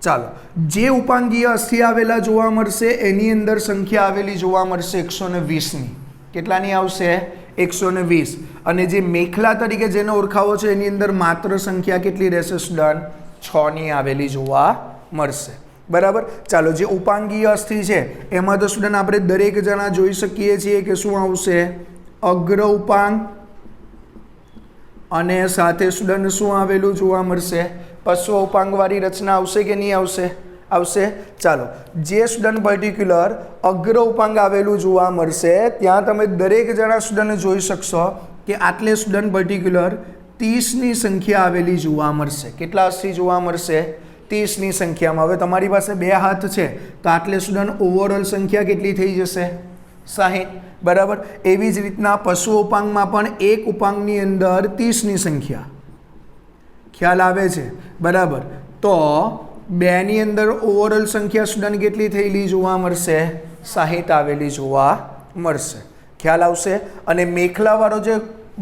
ચાલો, જે ઉપાંગીય અસ્થિ આવેલા જોવા મળશે એની અંદર સંખ્યા આવેલી જોવા મળશે 120ની. કેટલાની આવશે? 120. અને જે મેખલા તરીકે જેને ઓળખાવો છે એની અંદર માત્ર સંખ્યા કેટલી રહેશે સ્ટુડન્ટ? 6ની આવેલી જોવા મળશે. બરાબર. ચાલો, જે ઉપાંગીય અસ્થિ છે એમાં તો સ્ટુડન્ટ આપણે દરેક જણા જોઈ શકીએ છીએ કે શું આવશે? અગ્ર ઉપાંગ અને સાથે સ્ટુડન્ટ શું આવેલું જોવા મળશે? પશ્વ ઉપાંગવાળી રચના આવશે કે નહીં આવશે? આવશે. ચાલો, જે સ્ટુડન્ટ પર્ટિક્યુલર અગ્ર ઉપાંગ આવેલું જોવા મળશે ત્યાં તમે દરેક જણા સ્ટુડન્ટ જોઈ શકશો કે આટલે સ્ટુડન્ટ પર્ટિક્યુલર 30ની સંખ્યા આવેલી જોવા મળશે. કેટલા અસ્થિ જોવા મળશે? 30ની સંખ્યામાં. હવે તમારી પાસે 2 હાથ છે તો આટલે સ્ટુડન્ટ ઓવરઓલ સંખ્યા કેટલી થઈ જશે? 60. બરાબર. એવી જ રીતના પશુ ઉપાંગમાં પણ એક ઉપાંગની અંદર 30ની સંખ્યા. ખ્યાલ આવે છે બરાબર. તો 2 ની અંદર ઓવરઓલ સંખ્યા સ્ટુડન્ટ કેટલી થયેલી જોવા મળશે? 60 આવેલી જોવા મળશે. ખ્યાલ આવશે. અને મેખલાવાળો જે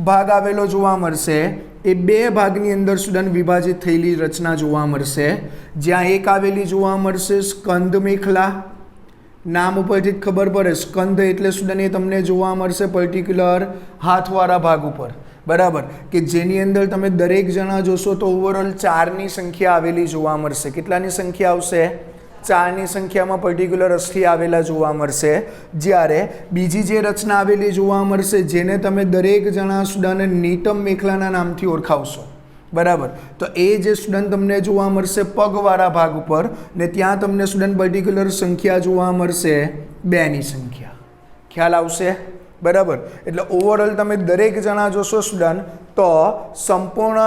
ભાગ આવેલો જોવા મળશે એ 2 ભાગની અંદર સ્ટુડન્ટ વિભાજિત થયેલી રચના જોવા મળશે. જ્યાં એક આવેલી જોવા મળશે સ્કંદ મેખલા. નામ ઉપરથી જ ખબર પડે સ્કંદ એટલે સ્ટુડન્ટ એ તમને જોવા મળશે પર્ટિક્યુલર હાથવાળા ભાગ ઉપર બરાબર, કે જેની અંદર તમે દરેક જણા જોશો તો ઓવરઓલ 4ની સંખ્યા આવેલી જોવા મળશે. કેટલાની સંખ્યા આવશે? 4ની સંખ્યામાં પર્ટિક્યુલર અસ્થિ આવેલા જોવા મળશે. જ્યારે બીજી જે રચના આવેલી જોવા મળશે જેને તમે દરેક જણા સ્ટુડન્ટ નીટમ મેખલાના નામથી ઓળખાવશો બરાબર, તો એ જે સ્ટુડન્ટ તમને જોવા મળશે પગવાળા ભાગ ઉપર ને ત્યાં તમને સ્ટુડન્ટ પર્ટિક્યુલર સંખ્યા જોવા મળશે 2ની સંખ્યા. ખ્યાલ આવશે બરાબર. એટલે ઓવરઓલ તમે દરેક જણા જોશો સ્ટુડન્ટ તો સંપૂર્ણ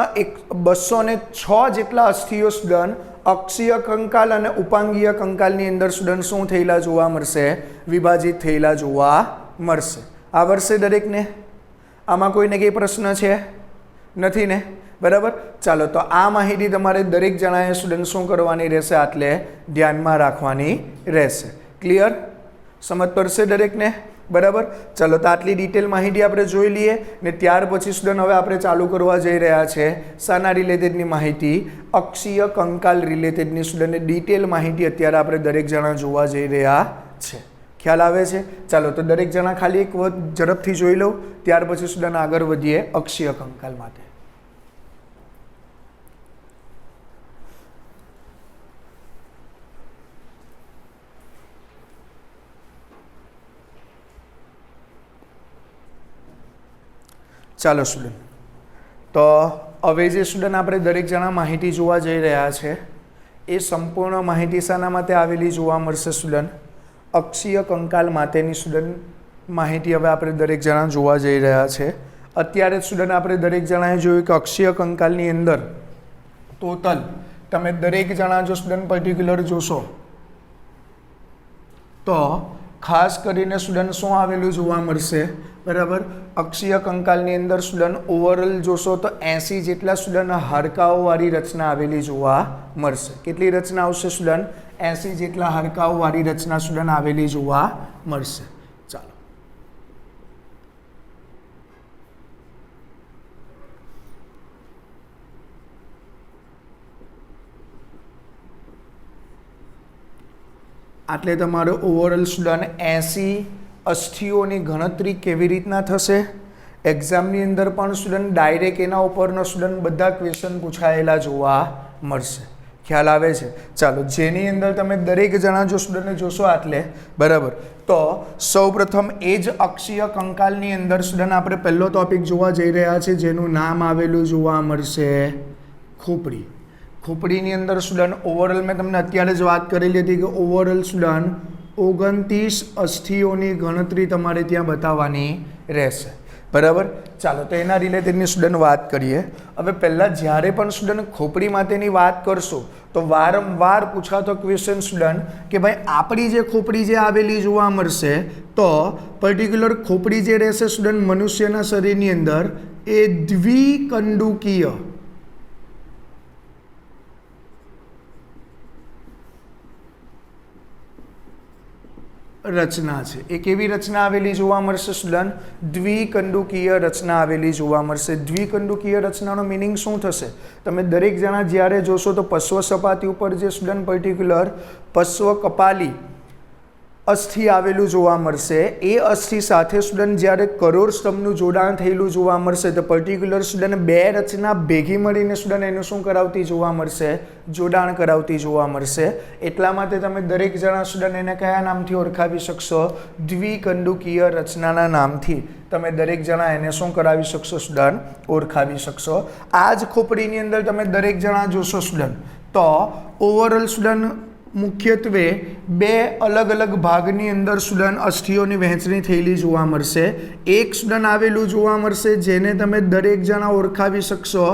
206 જેટલા અસ્થિઓ સ્ટુડન્ટ અક્ષીય કંકાલ અને ઉપાંગીય કંકાલની અંદર સ્ટુડન્ટ શું થયેલા જોવા મળશે? વિભાજિત થયેલા જોવા મળશે. આવડશે દરેકને? આમાં કોઈને કંઈ પ્રશ્ન છે? નથી ને બરાબર. ચાલો તો આ માહિતી તમારે દરેક જણાએ સ્ટુડન્ટ શું કરવાની રહેશે? આટલે ધ્યાનમાં રાખવાની રહેશે. ક્લિયર? સમજ પડશે દરેકને બરાબર. ચાલો તો આટલી ડિટેલ માહિતી આપણે જોઈ લઈએ ને ત્યાર પછી સ્ટુડન્ટ હવે આપણે ચાલુ કરવા જઈ રહ્યા છે શાના રિલેટેડની માહિતી? અક્ષીય કંકાલ રિલેટેડની સ્ટુડન્ટને ડિટેલ માહિતી અત્યારે આપણે દરેક જણા જોવા જઈ રહ્યા છે. ખ્યાલ આવે છે? ચાલો તો દરેક જણા ખાલી એક વખત ઝડપથી જોઈ લો, ત્યાર પછી સ્ટુડન્ટ આગળ વધીએ અક્ષીય કંકાલ માટે. ચાલો સ્ટુડન્ટ, તો હવે જે સ્ટુડન્ટ આપણે દરેક જણા માહિતી જોવા જઈ રહ્યા છે એ સંપૂર્ણ માહિતી શાના માટે આવેલી જોવા મળશે સ્ટુડન્ટ? અક્ષીય કંકાલ માટેની સ્ટુડન્ટ માહિતી હવે આપણે દરેક જણા જોવા જઈ રહ્યા છે. અત્યારે સ્ટુડન્ટ આપણે દરેક જણાએ જોયું કે અક્ષીય કંકાલની અંદર ટોટલ તમે દરેક જણા જો સ્ટુડન્ટ પર્ટિક્યુલર જોશો તો ખાસ કરીને સ્ટુડન્ટ શું આવેલું જોવા મળશે બરાબર? અક્ષીય કંકાલની અંદર સ્ટુડન્ટ ઓવરઓલ જોશો તો 80 જેટલા સ્ટુડન્ટ હાડકાઓવાળી રચના આવેલી જોવા મળશે. કેટલી રચના આવશે સ્ટુડન્ટ? 80 જેટલા હાડકાઓવાળી રચના સ્ટુડન્ટ આવેલી જોવા મળશે. ચાલો આટલે તમારો ઓવરઓલ સ્ટુડન્ટ 80 અસ્થિઓની ગણતરી કેવી રીતના થશે? એક્ઝામની અંદર પણ સ્ટુડન્ટ ડાયરેક્ટ એના ઉપરનો સ્ટુડન્ટ બધા ક્વેશ્ચન પૂછાયેલા જોવા મળશે. ખ્યાલ આવે છે? ચાલો જેની અંદર તમે દરેક જણા જો સ્ટુડન્ટને જોશો આટલે બરાબર, તો સૌપ્રથમ એ જ અક્ષીય કંકાલની અંદર સ્ટુડન્ટ આપણે પહેલો ટોપિક જોવા જઈ રહ્યા છે જેનું નામ આવેલું જોવા મળશે ખોપડી. ખોપડીની અંદર સ્ટુડન્ટ ઓવરઓલ મેં તમને અત્યારે જ વાત કરેલી હતી કે ઓવરઓલ સ્ટુડન્ટ 29 અસ્થિઓની ગણતરી તમારે ત્યાં બતાવવાની રહેશે બરાબર. ચાલો તો એના રિલેટેડની સ્ટુડન્ટ વાત કરીએ. હવે પહેલાં જ્યારે પણ સ્ટુડન્ટ ખોપડી માટેની વાત કરશો તો વારંવાર પૂછાતો ક્વેશ્ચન સ્ટુડન્ટ કે ભાઈ આપણી જે ખોપડી જે આવેલી જોવા મળશે તો પર્ટિક્યુલર ખોપડી જે રહેશે સ્ટુડન્ટ મનુષ્યના શરીરની અંદર એ દ્વિકંડુકીય રચના છે. એ કેવી રચના આવેલી જોવા મળશે સ્ટુડન્ટ? દ્વિકંડુકીય રચના આવેલી જોવા મળશે. દ્વિકંડુકીય રચનાનો મિનિંગ શું થશે? તમે દરેક જણા જ્યારે જોશો તો પશ્વ સપાટી ઉપર જે સ્ટુડન્ટ પર્ટિક્યુલર પશ્વ કપાલી અસ્થિ આવેલું જોવા મળશે. એ અસ્થિ સાથે સ્ટુડન્ટ જ્યારે કરોડ સ્તંભનું જોડાણ થયેલું જોવા મળશે તો પર્ટિક્યુલર સ્ટુડન્ટ 2 રચના ભેગી મળીને સ્ટુડન્ટ એનું શું કરાવતી જોવા મળશે? જોડાણ કરાવતી જોવા મળશે. એટલા માટે તમે દરેક જણા સ્ટુડન્ટ એને કયા નામથી ઓળખાવી શકશો? દ્વિકંડુકીય રચનાના નામથી તમે દરેક જણા એને શું કરાવી શકશો સ્ટુડન્ટ? ઓળખાવી શકશો. આ જ ખોપડીની અંદર તમે દરેક જણા જોશો સ્ટુડન્ટ તો ઓવરઓલ સ્ટુડન્ટ મુખ્યત્વે 2 અલગ અલગ ભાગની અંદર સ્ટુડન્ટ અસ્થિઓની વહેંચણી થયેલી જોવા મળશે. એક સ્ટુડન્ટ આવેલું જોવા મળશે જેને તમે દરેક જણા ઓળખાવી શકશો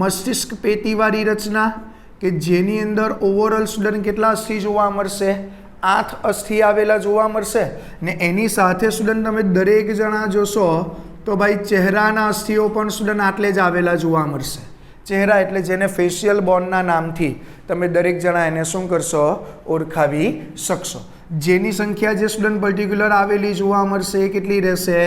મસ્તિષ્ક પેટીવાળી રચના, કે જેની અંદર ઓવરઓલ સ્ટુડન્ટ કેટલા અસ્થિ જોવા મળશે? 8 અસ્થિ આવેલા જોવા મળશે. ને એની સાથે સ્ટુડન્ટ તમે દરેક જણા જોશો તો ભાઈ ચહેરાના અસ્થિઓ પણ સ્ટુડન્ટ આટલે જ આવેલા જોવા મળશે. ચહેરા એટલે જેને ફેશિયલ બોનના નામથી તમે દરેક જણા એને શું કરશો? ઓળખાવી શકશો. જેની સંખ્યા જે સ્ટુડન્ટ પર્ટિક્યુલર આવેલી જોવા મળશે એ કેટલી રહેશે?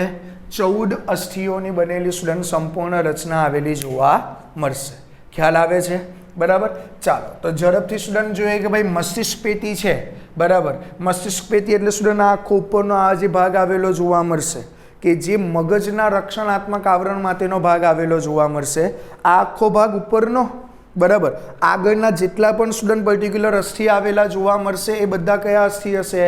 14 અસ્થિઓની બનેલી સ્ટુડન્ટ સંપૂર્ણ રચના આવેલી જોવા મળશે. ખ્યાલ આવે છે? બરાબર. ચાલો તો ઝડપથી સ્ટુડન્ટ જોઈએ કે ભાઈ મસ્તિષ્ક પેટી છે. બરાબર. મસ્તિષ્ક પેટી એટલે સ્ટુડન્ટ આ આખો ઉપરનો આ જે ભાગ આવેલો જોવા મળશે કે જે મગજના રક્ષણાત્મક આવરણ માટેનો ભાગ આવેલો જોવા મળશે. આ આખો ભાગ ઉપરનો. બરાબર. આગળના જેટલા પણ સ્ટુડન્ટ પર્ટિક્યુલર અસ્થિ આવેલા જોવા મળશે એ બધા કયા અસ્થિ હશે?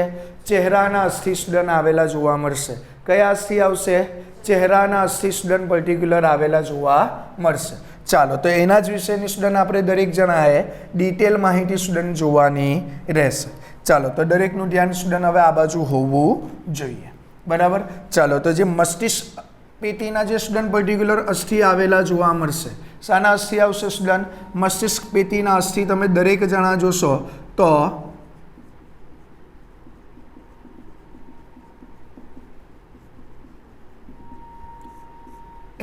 ચહેરાના અસ્થિ સ્ટુડન્ટ આવેલા જોવા મળશે. કયા અસ્થિ આવશે? ચહેરાના અસ્થિ સ્ટુડન્ટ પર્ટિક્યુલર આવેલા જોવા મળશે. ચાલો તો એના જ વિશેની સ્ટુડન્ટ આપણે દરેક જણાએ ડિટેલ માહિતી સ્ટુડન્ટ જોવાની રહેશે. ચાલો તો દરેકનું ધ્યાન સ્ટુડન્ટ હવે આ બાજુ હોવું જોઈએ. બરાબર. ચાલો તો જે મસ્તિષ્ક પેટીના જે સ્ટુડન્ટ પર્ટિક્યુલર અસ્થિ આવેલા જોવા મળશે. શાના અસ્થિ આવશે સ્ટુડન્ટ? મસ્તિષ્ક પેટીના અસ્થિ તમે દરેક જણા જોશો તો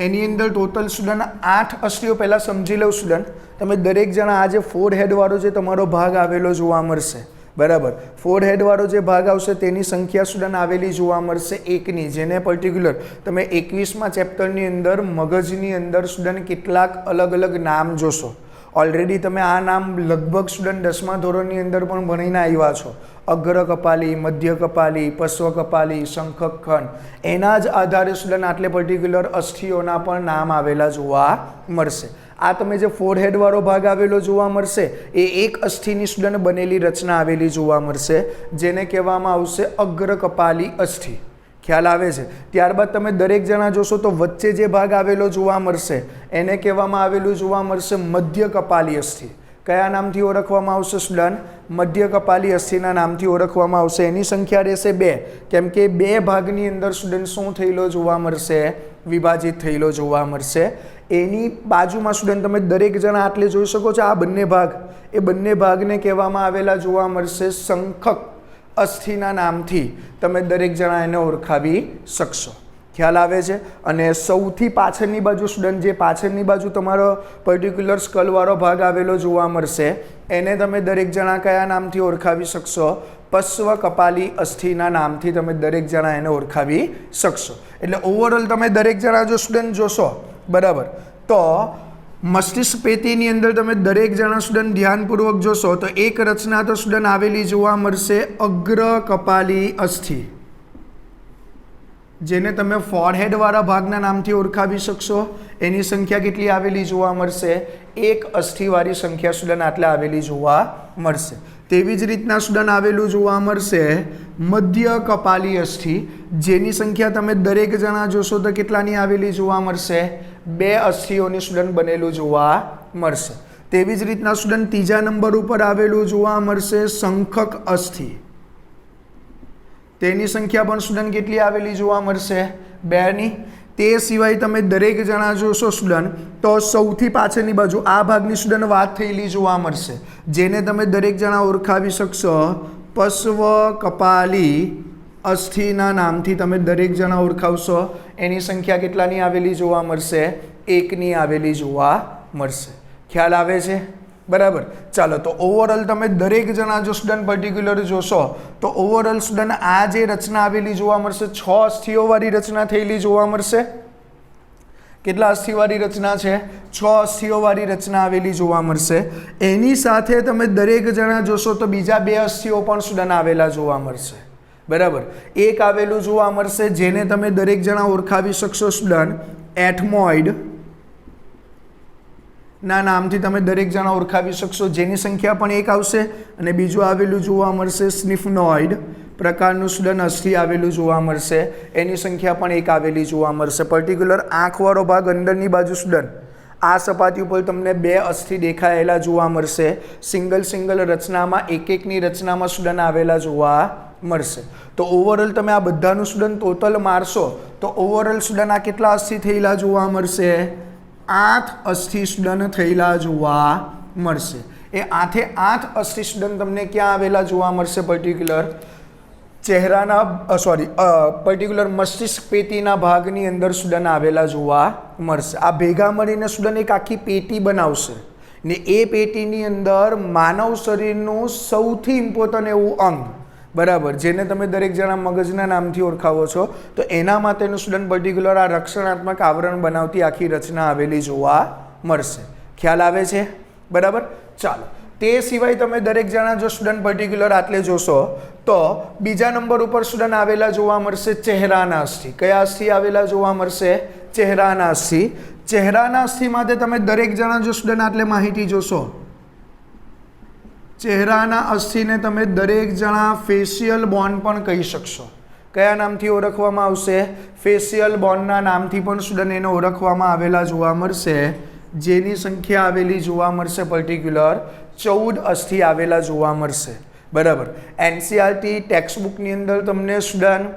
એની અંદર ટોટલ સ્ટુડન્ટ 8 અસ્થિઓ. પહેલાં સમજી લઉં સ્ટુડન્ટ, તમે દરેક જણા આ જે ફોર હેડવાળો જે તમારો ભાગ આવેલો જોવા મળશે. બરાબર. ફોર હેડવાળો જે ભાગ આવશે તેની સંખ્યા સ્ટુડન્ટ આવેલી જોવા મળશે 1ની, જેને પર્ટિક્યુલર તમે 21મા ચેપ્ટરની અંદર મગજની અંદર સ્ટુડન્ટ કેટલાક અલગ અલગ નામ જોશો. ઓલરેડી તમે આ નામ લગભગ સ્ટુડન્ટ 10મા ધોરણની અંદર પણ ભણીને આવ્યા છો. અગ્ર કપાલી, મધ્ય કપાલી, પશ્વ કપાલી, શંખખંડ. એના જ આધારે સ્ટુડન્ટ આટલે પર્ટિક્યુલર અસ્થિઓના પણ નામ આવેલા જોવા મળશે. આ તમે જે ફોરહેડ વાળો ભાગ આવેલો જોવા મળશે એ એક અસ્થિની સ્ટુડન્ટ બનેલી રચના આવેલી જોવા મળશે, જેને કહેવામાં આવશે અગ્ર કપાલી અસ્થિ. ખ્યાલ આવે છે? ત્યારબાદ તમે દરેક જણા જોશો તો વચ્ચે જે ભાગ આવેલો જોવા મળશે એને કહેવામાં આવેલું જોવા મળશે મધ્ય કપાલી અસ્થિ. કયા નામથી ઓળખવામાં આવશે સ્ટુડન્ટ? મધ્ય કપાલી અસ્થિના નામથી ઓળખવામાં આવશે. એની સંખ્યા રહેશે 2, કેમ કે 2 ભાગની અંદર સ્ટુડન્ટ શું થયેલો જોવા મળશે? વિભાજિત થયેલો જોવા મળશે. એની બાજુમાં સ્ટુડન્ટ તમે દરેક જણા આટલે જોઈ શકો છો આ બંને ભાગ, એ બંને ભાગને કહેવામાં આવેલા જોવા મળશે શંખક અસ્થિના નામથી તમે દરેક જણા એને ઓળખાવી શકશો. ખ્યાલ આવે છે? અને સૌથી પાછળની બાજુ સ્ટુડન્ટ જે પાછળની બાજુ તમારો પર્ટિક્યુલર સ્કલવાળો ભાગ આવેલો જોવા મળશે એને તમે દરેક જણા કયા નામથી ઓળખાવી શકશો? પશ્વ કપાલી અસ્થિના નામથી તમે દરેક જણા એને ઓળખાવી શકશો. એટલે ઓવરઓલ તમે દરેક જણા જો સ્ટુડન્ટ જોશો, બરાબર, તો મસ્તિષ્ક પેટીની અંદર તમે દરેક જણા સ્ટુડન્ટ ધ્યાનપૂર્વક જોશો તો એક રચના તો સ્ટુડન્ટ આવેલી જોવા મળશે અગ્ર કપાલી અસ્થિ, જેને તમે ફોરહેડ વાળા ભાગના નામથી ઓળખાવી શકશો. એની સંખ્યા કેટલી આવેલી જોવા મળશે? એક અસ્થિવાળી સંખ્યા સ્ટુડન્ટ આટલા આવેલી જોવા મળશે. તેવી જ રીતના સ્ટુડન્ટ આવેલું જોવા મળશે મધ્ય કપાલી અસ્થિ, જેની સંખ્યા તમે દરેક જણા જોશો તો કેટલાની આવેલી જોવા મળશે? 2 અસ્થિઓની સ્ટુડન્ટ બનેલું જોવા મળશે. તેવી જ રીતના સ્ટુડન્ટ ત્રીજા નંબર ઉપર આવેલું જોવા મળશે શંખક અસ્થિ. તેની સંખ્યા પણ સ્ટુડન્ટ કેટલી આવેલી જોવા મળશે? 2ની. તે સિવાય તમે દરેક જણા જોશો સ્ટુડન્ટ તો સૌથી પાછળની બાજુ આ ભાગની સ્ટુડન્ટ વાત થયેલી જોવા મળશે, જેને તમે દરેક જણા ઓળખાવી શકશો પશ્વ કપાલી અસ્થિના નામથી તમે દરેક જણા ઓળખાવશો. એની સંખ્યા કેટલાની આવેલી જોવા મળશે? 1ની આવેલી જોવા મળશે. ખ્યાલ આવે છે? બરાબર. ચાલો તો ઓવરઓલ તમે દરેક જણા જો સ્ટુડન્ટ પર્ટિક્યુલર જોશો તો ઓવરઓલ સ્ટુડન્ટ આ જે રચના આવેલી જોવા મળશે 6 અસ્થિઓવાળી રચના થયેલી જોવા મળશે. કેટલા અસ્થિવાળી રચના છે? 6 અસ્થિઓવાળી રચના આવેલી જોવા મળશે. એની સાથે તમે દરેક જણા જોશો તો બીજા 2 અસ્થિઓ પણ સ્ટુડન્ટ આવેલા જોવા મળશે. બરાબર. એક આવેલું જોવા મળશે જેને તમે દરેક જણા ઓળખાવી શકશો સ્ટુડન્ટ એથમોઇડ ના નામથી તમે દરેક જણા ઓળખાવી શકશો, જેની સંખ્યા પણ 1 આવશે. અને બીજું આવેલું જોવા મળશે સ્નિફનોઇડ પ્રકારનું સ્ટુડન્ટ અસ્થિ આવેલું જોવા મળશે. એની સંખ્યા પણ 1 આવેલી જોવા મળશે. પર્ટિક્યુલર આંખવાળો ભાગ અંદરની બાજુ સ્ટુડન્ટ આ સપાટી ઉપર તમને 2 અસ્થિ દેખાયેલા જોવા મળશે. સિંગલ રચનામાં એકની રચનામાં સ્ટુડન્ટ આવેલા જોવા મળશે. તો ઓવરઓલ તમે આ બધાનું સ્ટુડન્ટ ટોટલ મારશો તો ઓવરઓલ સ્ટુડન્ટ આ કેટલા અસ્થિ થયેલા જોવા મળશે? 8 અસ્થિ સ્ટુડન્ટ થયેલા જોવા મળશે. એ 8 અસ્થિ સ્ટુડન્ટ તમને ક્યાં આવેલા જોવા મળશે? પર્ટિક્યુલર ચહેરાના પર્ટિક્યુલર મસ્તિષ્ક પેટીના ભાગની અંદર સ્ટુડન્ટ આવેલા જોવા મળશે. આ ભેગા મળીને સ્ટુડન્ટ એક આખી પેટી બનાવશે ને એ પેટીની અંદર માનવ શરીરનું સૌથી ઇમ્પોર્ટન્ટ એવું અંગ, બરાબર, જેને તમે દરેક જણા મગજના નામથી ઓળખાવો છો, તો એના માટેનું સ્ટુડન્ટ પર્ટિક્યુલર આ રક્ષણાત્મક આવરણ બનાવતી આખી રચના આવેલી જોવા મળશે. ખ્યાલ આવે છે? બરાબર. ચાલો, તે સિવાય તમે દરેક જણા જો સ્ટુડન્ટ પર્ટિક્યુલર આટલે જોશો તો બીજા નંબર ઉપર સ્ટુડન્ટ આવેલા જોવા મળશે ચહેરાના અસ્થિ. કયા અસ્થિ આવેલા જોવા મળશે? ચહેરાના અસ્થિ. ચહેરાના અસ્થિ માટે તમે દરેક જણા જો સ્ટુડન્ટ આટલે માહિતી જોશો, ચહેરાના અસ્થિને તમે દરેક જણા ફેશિયલ બોન પણ કહી શકશો. કયા નામથી ઓળખવામાં આવશે? ફેશિયલ બોનના નામથી પણ સ્ટુડન્ટ એને ઓળખવામાં આવેલા જોવા મળશે, જેની સંખ્યા આવેલી જોવા મળશે પર્ટિક્યુલર 14 અસ્થિ આવેલા જોવા મળશે. બરાબર. એનસીઆરટી ટેક્સ્ટ બુકની અંદર તમને સ્ટુડન્ટ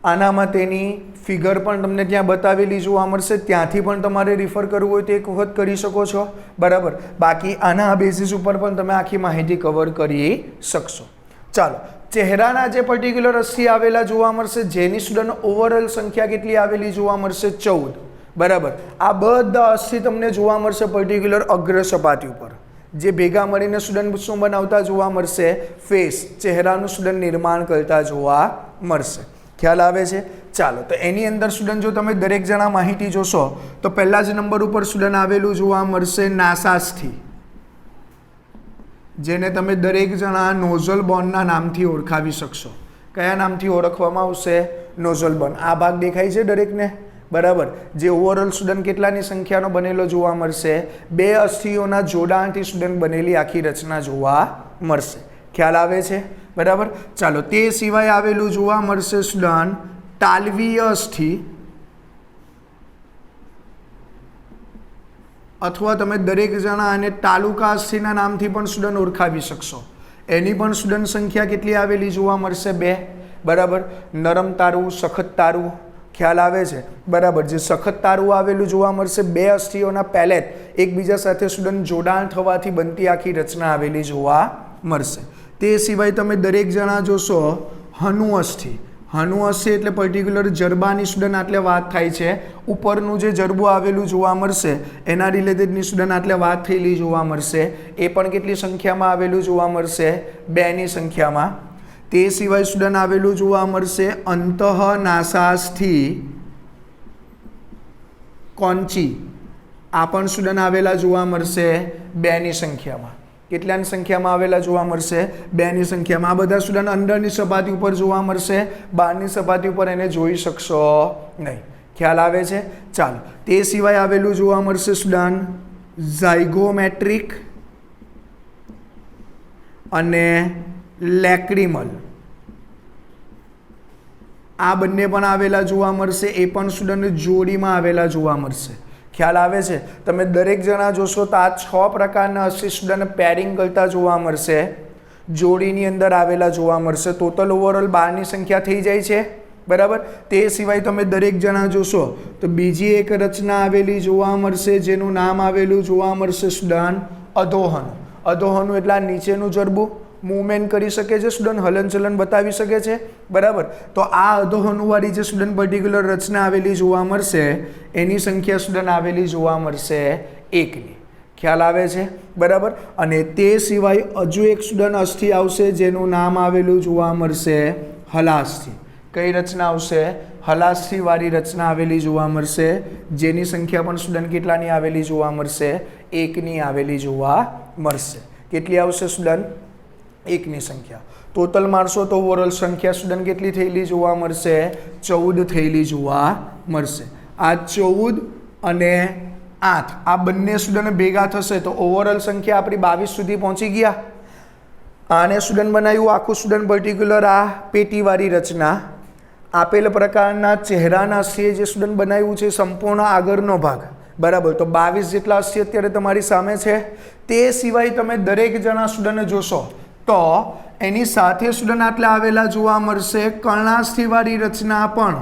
આના માટેની ફિગર પણ તમને ત્યાં બતાવેલી જોવા મળશે, ત્યાંથી પણ તમારે રિફર કરવું હોય તો એક વખત કરી શકો છો. બરાબર. બાકી આના બેસિસ ઉપર પણ તમે આખી માહિતી કવર કરી શકશો. ચાલો, ચહેરાના જે પર્ટિક્યુલર અસ્થિ આવેલા જોવા મળશે, જેની સ્ટુડન્ટ ઓવરઓલ સંખ્યા કેટલી આવેલી જોવા મળશે? 14. બરાબર. આ બધા અસ્થિ તમને જોવા મળશે પર્ટિક્યુલર અગ્ર સપાટી ઉપર, જે ભેગા મળીને સ્ટુડન્ટ શું બનાવતા જોવા મળશે? ફેસ, ચહેરાનું સ્ટુડન્ટ નિર્માણ કરતા જોવા મળશે. ખ્યાલ આવે છે? ચાલો, તો એની અંદર સ્ટુડન્ટ જો તમે દરેક જણા માહિતી જોશો તો પહેલા જ નંબર ઉપર સ્ટુડન્ટ આવેલું જોવા મળશે નાસાસ્થિ, જેને તમે દરેક જણા નોઝલ બોનના નામથી ઓળખાવી શકશો. કયા નામથી ઓળખવામાં આવશે? નોઝલ બોન. આ ભાગ દેખાય છે દરેકને? બરાબર. જે ઓવરઓલ સ્ટુડન્ટ કેટલાની સંખ્યાનો બનેલો જોવા મળશે? 2 અસ્થિઓના જોડાણથી સ્ટુડન્ટ બનેલી આખી રચના જોવા મળશે. ખ્યાલ આવે છે? બરાબર. ચાલો, તે સિવાય આવેલું જોવા મળશે સ્ટુડન્ટ તાલવીય અસ્થિ, અથવા તમે દરેક જણા આને તાલુકા અસ્થિના નામથી પણ સ્ટુડન્ટ ઓળખાવી શકશો. એની પણ સ્ટુડન્ટ સંખ્યા કેટલી આવેલી જોવા મળશે? 2. બરાબર. નરમ તારું, સખત તારું. ખ્યાલ આવે છે? બરાબર. જે સખત તારું આવેલું જોવા મળશે, 2 અસ્થિઓના પેલેટ એકબીજા સાથે સ્ટુડન્ટ જોડાણ થવાથી બનતી આખી રચના આવેલી જોવા મળશે. તે સિવાય તમે દરેક જણા જોશો હનુ અસ્થિ. હનુ અસ્થિ એટલે પર્ટિક્યુલર જરબાની સ્ટુડન્ટ આટલે વાત થાય છે. ઉપરનું જે જરબું આવેલું જોવા મળશે એના રિલેટેડની સ્ટુડન્ટ આટલે વાત થયેલી જોવા મળશે. એ પણ કેટલી સંખ્યામાં આવેલું જોવા મળશે? 2ની સંખ્યામાં. તે સિવાય સ્ટુડન્ટ આવેલું જોવા મળશે અંતઃનાસાસ્થિ કોંચી. આ પણ સ્ટુડન્ટ આવેલા જોવા મળશે 2ની સંખ્યામાં. કેટલાની સંખ્યામાં આવેલા જોવા મળશે? 2ની સંખ્યામાં. આ બધા સ્ટુડન્ટ અંદરની સપાટી ઉપર જોવા મળશે, બહારની સપાટી ઉપર એને જોઈ શકશો નહીં. ખ્યાલ આવે છે? ચાલો, તે સિવાય આવેલું જોવા મળશે સ્ટુડન્ટ ઝાયગોમેટ્રિક અને લેક્રિમલ. આ બંને પણ આવેલા જોવા મળશે. એ પણ સ્ટુડન્ટ જોડીમાં આવેલા જોવા મળશે. ખ્યાલ આવે છે? તમે દરેક જણા જોશો તો આ 6 પ્રકારના અસ્થિ સ્ટુડન્ટ પેરિંગ કરતા જોવા મળશે, જોડીની અંદર આવેલા જોવા મળશે. ટોટલ ઓવરઓલ 12ની સંખ્યા થઈ જાય છે. બરાબર. તે સિવાય તમે દરેક જણા જોશો તો બીજી એક રચના આવેલી જોવા મળશે, જેનું નામ આવેલું જોવા મળશે સ્ટુડન્ટ અધોહન. અધોહન એટલે આ નીચેનું જરબું મૂવમેન્ટ કરી શકે છે સ્ટુડન્ટ, હલનચલન બતાવી શકે છે. બરાબર. તો આ અધોહનુવાળી જે સ્ટુડન્ટ પર્ટિક્યુલર રચના આવેલી જોવા મળશે, એની સંખ્યા સ્ટુડન્ટ આવેલી જોવા મળશે 1ની. ખ્યાલ આવે છે? બરાબર. અને તે સિવાય હજુ એક સ્ટુડન્ટ અસ્થિ આવશે, જેનું નામ આવેલું જોવા મળશે હલાસ્થિ. કઈ રચના આવશે? હલાસ્થિવાળી રચના આવેલી જોવા મળશે, જેની સંખ્યા પણ સ્ટુડન્ટ કેટલાની આવેલી જોવા મળશે? 1ની આવેલી જોવા મળશે. કેટલી આવશે સ્ટુડન્ટ? 1ની સંખ્યા. ટોટલ મારશો તો ઓવરઓલ સંખ્યા સ્ટુડન્ટ કેટલી થયેલી જોવા મળશે? 14 થયેલી જોવા મળશે. આ 14 અને 8 આ બંને સ્ટુડન્ટ ભેગા થશે તો ઓવરઓલ સંખ્યા આપણી 22 સુધી પહોંચી ગયા. આને સ્ટુડન્ટ બનાવ્યું આખું સ્ટુડન્ટ પર્ટિક્યુલર આ પેટીવાળી રચના. આપેલ પ્રકારના ચહેરાના અસ્થિએ જે સ્ટુડન્ટ બનાવ્યું છે સંપૂર્ણ આગળનો ભાગ. બરાબર. તો 22 જેટલા અસ્થિ અત્યારે તમારી સામે છે. તે સિવાય તમે દરેક જણા સ્ટુડન્ટ જોશો તો એની સાથે સ્ટુડન્ટ આટલા આવેલા જોવા મળશે કર્ણાસ્થિવાળી રચના પણ,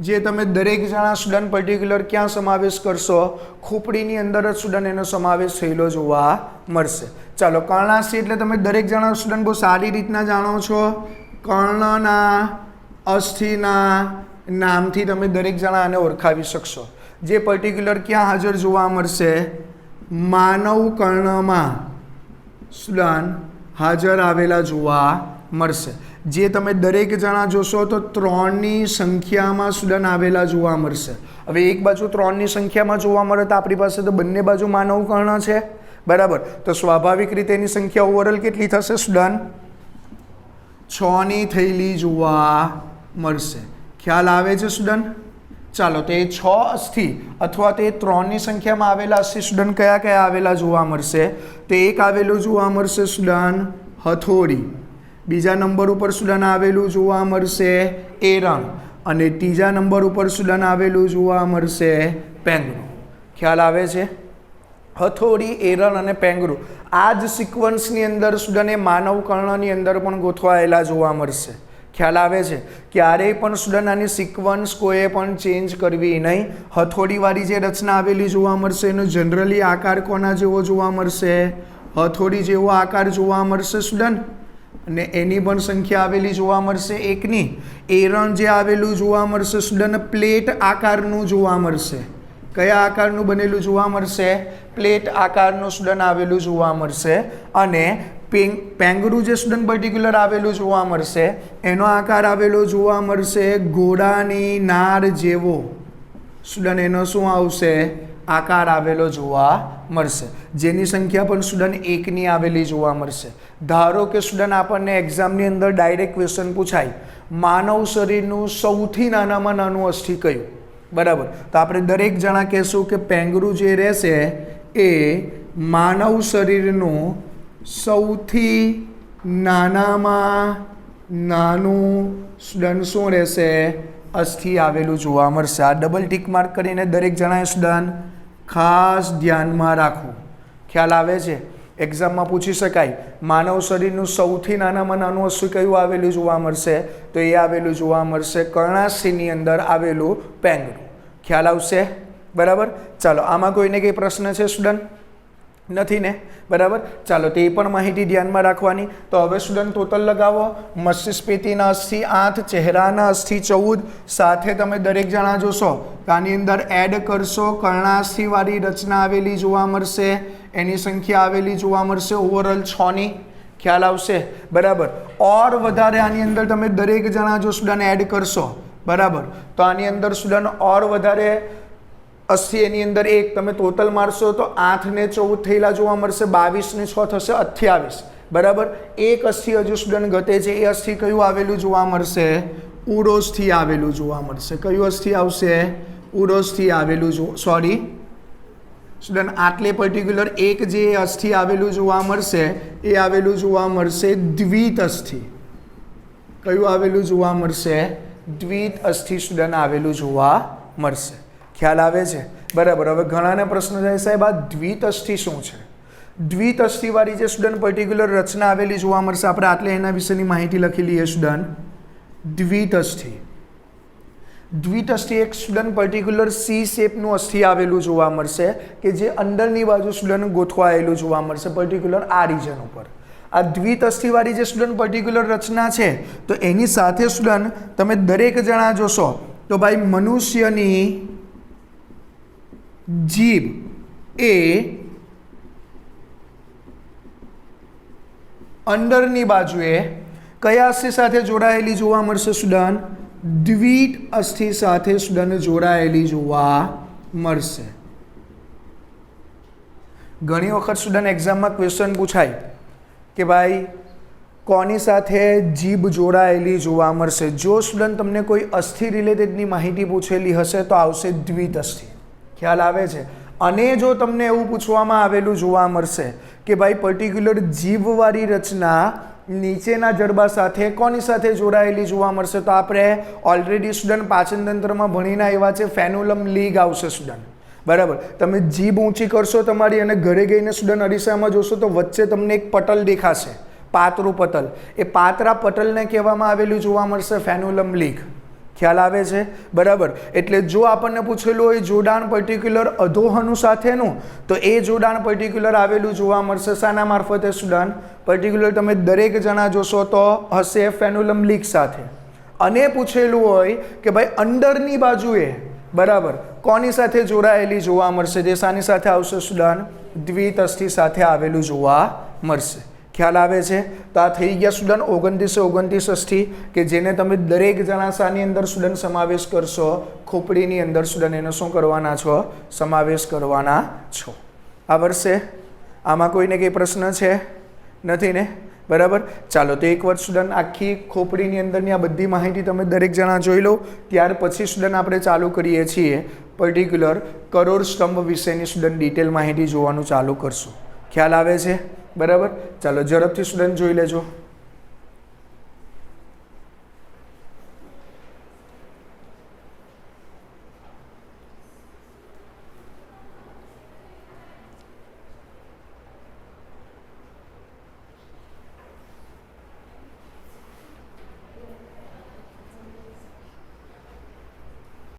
જે તમે દરેક જણા સ્ટુડન્ટ પર્ટિક્યુલર ક્યાં સમાવેશ કરશો? ખોપડીની અંદર જ સ્ટુડન્ટ એનો સમાવેશ થયેલો જોવા મળશે. ચાલો, કર્ણાસ્થિ એટલે તમે દરેક જણા સ્ટુડન્ટ બહુ સારી રીતના જાણો છો. કર્ણના અસ્થિના નામથી તમે દરેક જણા આને ઓળખાવી શકશો. જે પર્ટિક્યુલર ક્યાં હાજર જોવા મળશે? માનવ કર્ણમાં સ્ટુડન્ટ હાજર આવેલા જોવા મળશે. જે તમે દરેક જણા જોશો તો 3ની સંખ્યામાં સ્ટુડન્ટ આવેલા જોવા મળશે. હવે એક બાજુ 3ની સંખ્યામાં જોવા મળે તો આપણી પાસે તો બંને બાજુ માનવ કર્ણ છે, બરાબર. તો સ્વાભાવિક રીતે એની સંખ્યા ઓવરઓલ કેટલી થશે સ્ટુડન્ટ? 6ની થયેલી જોવા મળશે. ખ્યાલ આવે છે સ્ટુડન્ટ? ચાલો, તો એ 6 અસ્થિ અથવા તો એ 3ની સંખ્યામાં આવેલા અસ્થિ સ્ટુડન્ટ કયા કયા આવેલા જોવા મળશે? તો એક આવેલું જોવા મળશે સ્ટુડન્ટ હથોડી, બીજા નંબર ઉપર સ્ટુડન્ટ આવેલું જોવા મળશે એરણ, અને ત્રીજા નંબર ઉપર સ્ટુડન્ટ આવેલું જોવા મળશે પેંગરું. ખ્યાલ આવે છે? હથોડી, એરણ અને પેંગરું આ જ સિક્વન્સની અંદર સ્ટુડન્ટ એ માનવ કર્ણની અંદર પણ ગોઠવાયેલા જોવા મળશે. ખ્યાલ આવે છે? ક્યારેય પણ સ્ટુડન્ટ આની સિક્વન્સ કોઈએ પણ ચેન્જ કરવી નહીં. હથોડીવાળી જે રચના આવેલી જોવા મળશે એનો જનરલી આકાર કોના જેવો જોવા મળશે? હથોડી જેવો આકાર જોવા મળશે સ્ટુડન્ટ, અને એની પણ સંખ્યા આવેલી જોવા મળશે 1ની. એરણ જે આવેલું જોવા મળશે સ્ટુડન્ટ પ્લેટ આકારનું જોવા મળશે. કયા આકારનું બનેલું જોવા મળશે? પ્લેટ આકારનું સ્ટુડન્ટ આવેલું જોવા મળશે. અને પેંગરું જે સ્ટુડન્ટ પર્ટિક્યુલર આવેલું જોવા મળશે એનો આકાર આવેલો જોવા મળશે ઘોડાની નાર જેવો. સ્ટુડન્ટ એનો શું આવશે? આકાર આવેલો જોવા મળશે. જેની સંખ્યા પણ સ્ટુડન્ટ 1ની આવેલી જોવા મળશે. ધારો કે સ્ટુડન્ટ આપણને એક્ઝામની અંદર ડાયરેક્ટ ક્વેશ્ચન પૂછાય, માનવ શરીરનું સૌથી નાનામાં નાનું અસ્થિ કયું? બરાબર. તો આપણે દરેક જણા કહેશું કે પેંગરું જે રહેશે એ માનવ શરીરનું સૌથી નાનામાં નાનું સ્ટુડન્ટ શું રહેશે? અસ્થિ આવેલું જોવા મળશે. આ ડબલ ટીક માર્ક કરીને દરેક જણાએ સ્ટુડન્ટ ખાસ ધ્યાનમાં રાખવું. ખ્યાલ આવે છે? એક્ઝામમાં પૂછી શકાય માનવ શરીરનું સૌથી નાનામાં નાનું અસ્થિ કયું આવેલું જોવા મળશે? તો એ આવેલું જોવા મળશે કર્ણાસ્થિની અંદર આવેલું પેંગરું. ખ્યાલ આવશે? બરાબર. ચાલો, આમાં કોઈને કંઈ પ્રશ્ન છે સ્ટુડન્ટ? નથી ને? બરાબર. ચાલો, તે પણ માહિતી ધ્યાનમાં રાખવાની. તો હવે સ્ટુડન્ટ ટોટલ લગાવો. મસ્તિષ્ક પેટીના અસ્થિ 8, ચહેરાના અસ્થિ 14, સાથે તમે દરેક જણા જોશો તો આની અંદર એડ કરશો કર્ણાસ્થિવાળી રચના આવેલી જોવા મળશે, એની સંખ્યા આવેલી જોવા મળશે ઓવરઓલ 6ની. ખ્યાલ આવશે? બરાબર. ઓર વધારે આની અંદર તમે દરેક જણા જો સ્ટુડન્ટ એડ કરશો, બરાબર, તો આની અંદર સ્ટુડન્ટ ઓર વધારે અસ્થિ એની અંદર 1 તમે ટોટલ મારશો તો 8 ને 14 થયેલા જોવા મળશે, 22 ને 6 થશે 28. બરાબર. એક અસ્થિ હજુ સ્ટુડન્ટ ઘટે છે. એ અસ્થિ કયું આવેલું જોવા મળશે? ઉરોસ્થિ આવેલું જોવા મળશે. કયું અસ્થિ આવશે? ઉરોસ્થિ આવેલું સોરી સ્ટુડન્ટ આટલે પર્ટિક્યુલર એક જે અસ્થિ આવેલું જોવા મળશે એ આવેલું જોવા મળશે દ્વિત અસ્થિ. કયું આવેલું જોવા મળશે? દ્વિત અસ્થિ સ્ટુડન્ટ આવેલું જોવા મળશે. ખ્યાલ આવે છે? બરાબર. હવે ઘણાને પ્રશ્ન થાય સાહેબ આ દ્વિત અસ્થિ શું છે? દ્વિત અસ્થિવાળી જે સ્ટુડન્ટ પર્ટિક્યુલર રચના આવેલી જોવા મળશે આપણે આટલે એના વિશેની માહિતી લખી લઈએ સ્ટુડન્ટ. દ્વિત અસ્થિ. દ્વિત અસ્થિ એક સ્ટુડન્ટ પર્ટિક્યુલર સી શેપનું અસ્થિ આવેલું જોવા મળશે કે જે અંદરની બાજુ સ્ટુડન્ટ ગોઠવાયેલું જોવા મળશે પર્ટિક્યુલર આ રીજન ઉપર. આ દ્વિત અસ્થિવાળી જે સ્ટુડન્ટ પર્ટિક્યુલર રચના છે તો એની સાથે સ્ટુડન્ટ તમે દરેક જણા જોશો તો ભાઈ મનુષ્યની જીભ એ અંદરની બાજુએ કયા અસ્થિ સાથે જોડાયેલી જોવા મળશે સ્ટુડન્ટ? દ્વિત અસ્થિ સાથે સ્ટુડન્ટ જોડાયેલી જોવા મળશે. ઘણી વખત સ્ટુડન્ટ એક્ઝામમાં ક્વેશ્ચન પૂછાય કે ભાઈ કોની સાથે જીભ જોડાયેલી જોવા મળશે? જો સ્ટુડન્ટ તમને કોઈ અસ્થિ રિલેટેડની માહિતી પૂછેલી હશે તો આવશે દ્વિત અસ્થિ. ખ્યાલ આવે છે? અને જો તમને એવું પૂછવામાં આવેલું જોવા મળશે કે ભાઈ પર્ટિક્યુલર જીભવાળી રચના નીચેના જડબા સાથે કોની સાથે જોડાયેલી જોવા મળશે તો આપણે ઓલરેડી સ્ટુડન્ટ પાચન તંત્રમાં ભણીને આવ્યા છે ફેન્યુલમ લીગ આવશે સ્ટુડન્ટ. બરાબર. તમે જીભ ઊંચી કરશો તમારી અને ઘરે ગઈને સ્ટુડન્ટ અરીસામાં જોશો તો વચ્ચે તમને એક પટલ દેખાશે, પાતળું પટલ. એ પાતળા પટલને કહેવામાં આવેલું જોવા મળશે ફેન્યુલમ લીગ. ખ્યાલ આવે છે? બરાબર. એટલે જો આપણને પૂછેલું હોય જોડાણ પર્ટિક્યુલર અધોહનુ સાથેનું, તો એ જોડાણ પર્ટિક્યુલર આવેલું જોવા મળશે શાના મારફતે સ્ટુડન્ટ? પર્ટિક્યુલર તમે દરેક જણા જોશો તો હશે ફેન્યુલમ લીક સાથે. અને પૂછેલું હોય કે ભાઈ અંડરની બાજુએ, બરાબર, કોની સાથે જોડાયેલી જોવા મળશે? જે શાની સાથે આવશે સ્ટુડન્ટ? દ્વિતસ્થી સાથે આવેલું જોવા મળશે. ખ્યાલ આવે છે? તો આ થઈ ગયા સ્ટુડન્ટ 29 અસ્થિ કે જેને તમે દરેક જણા શાની અંદર સ્ટુડન્ટ સમાવેશ કરશો? ખોપડીની અંદર સ્ટુડન્ટ એનો શું કરવાના છો? સમાવેશ કરવાના છો. આવડશે? આમાં કોઈને કંઈ પ્રશ્ન છે? નથી ને? બરાબર. ચાલો તો એક વાર સ્ટુડન્ટ આખી ખોપડીની અંદરની આ બધી માહિતી તમે દરેક જણા જોઈ લો. ત્યાર પછી સ્ટુડન્ટ આપણે ચાલુ કરીએ છીએ પર્ટિક્યુલર કરોડ સ્તંભ વિશેની સ્ટુડન્ટ ડિટેલ માહિતી જોવાનું ચાલુ કરશું. ખ્યાલ આવે છે? બરાબર. ચાલો ઝડપથી સ્ટુડન્ટ જોઈ લેજો.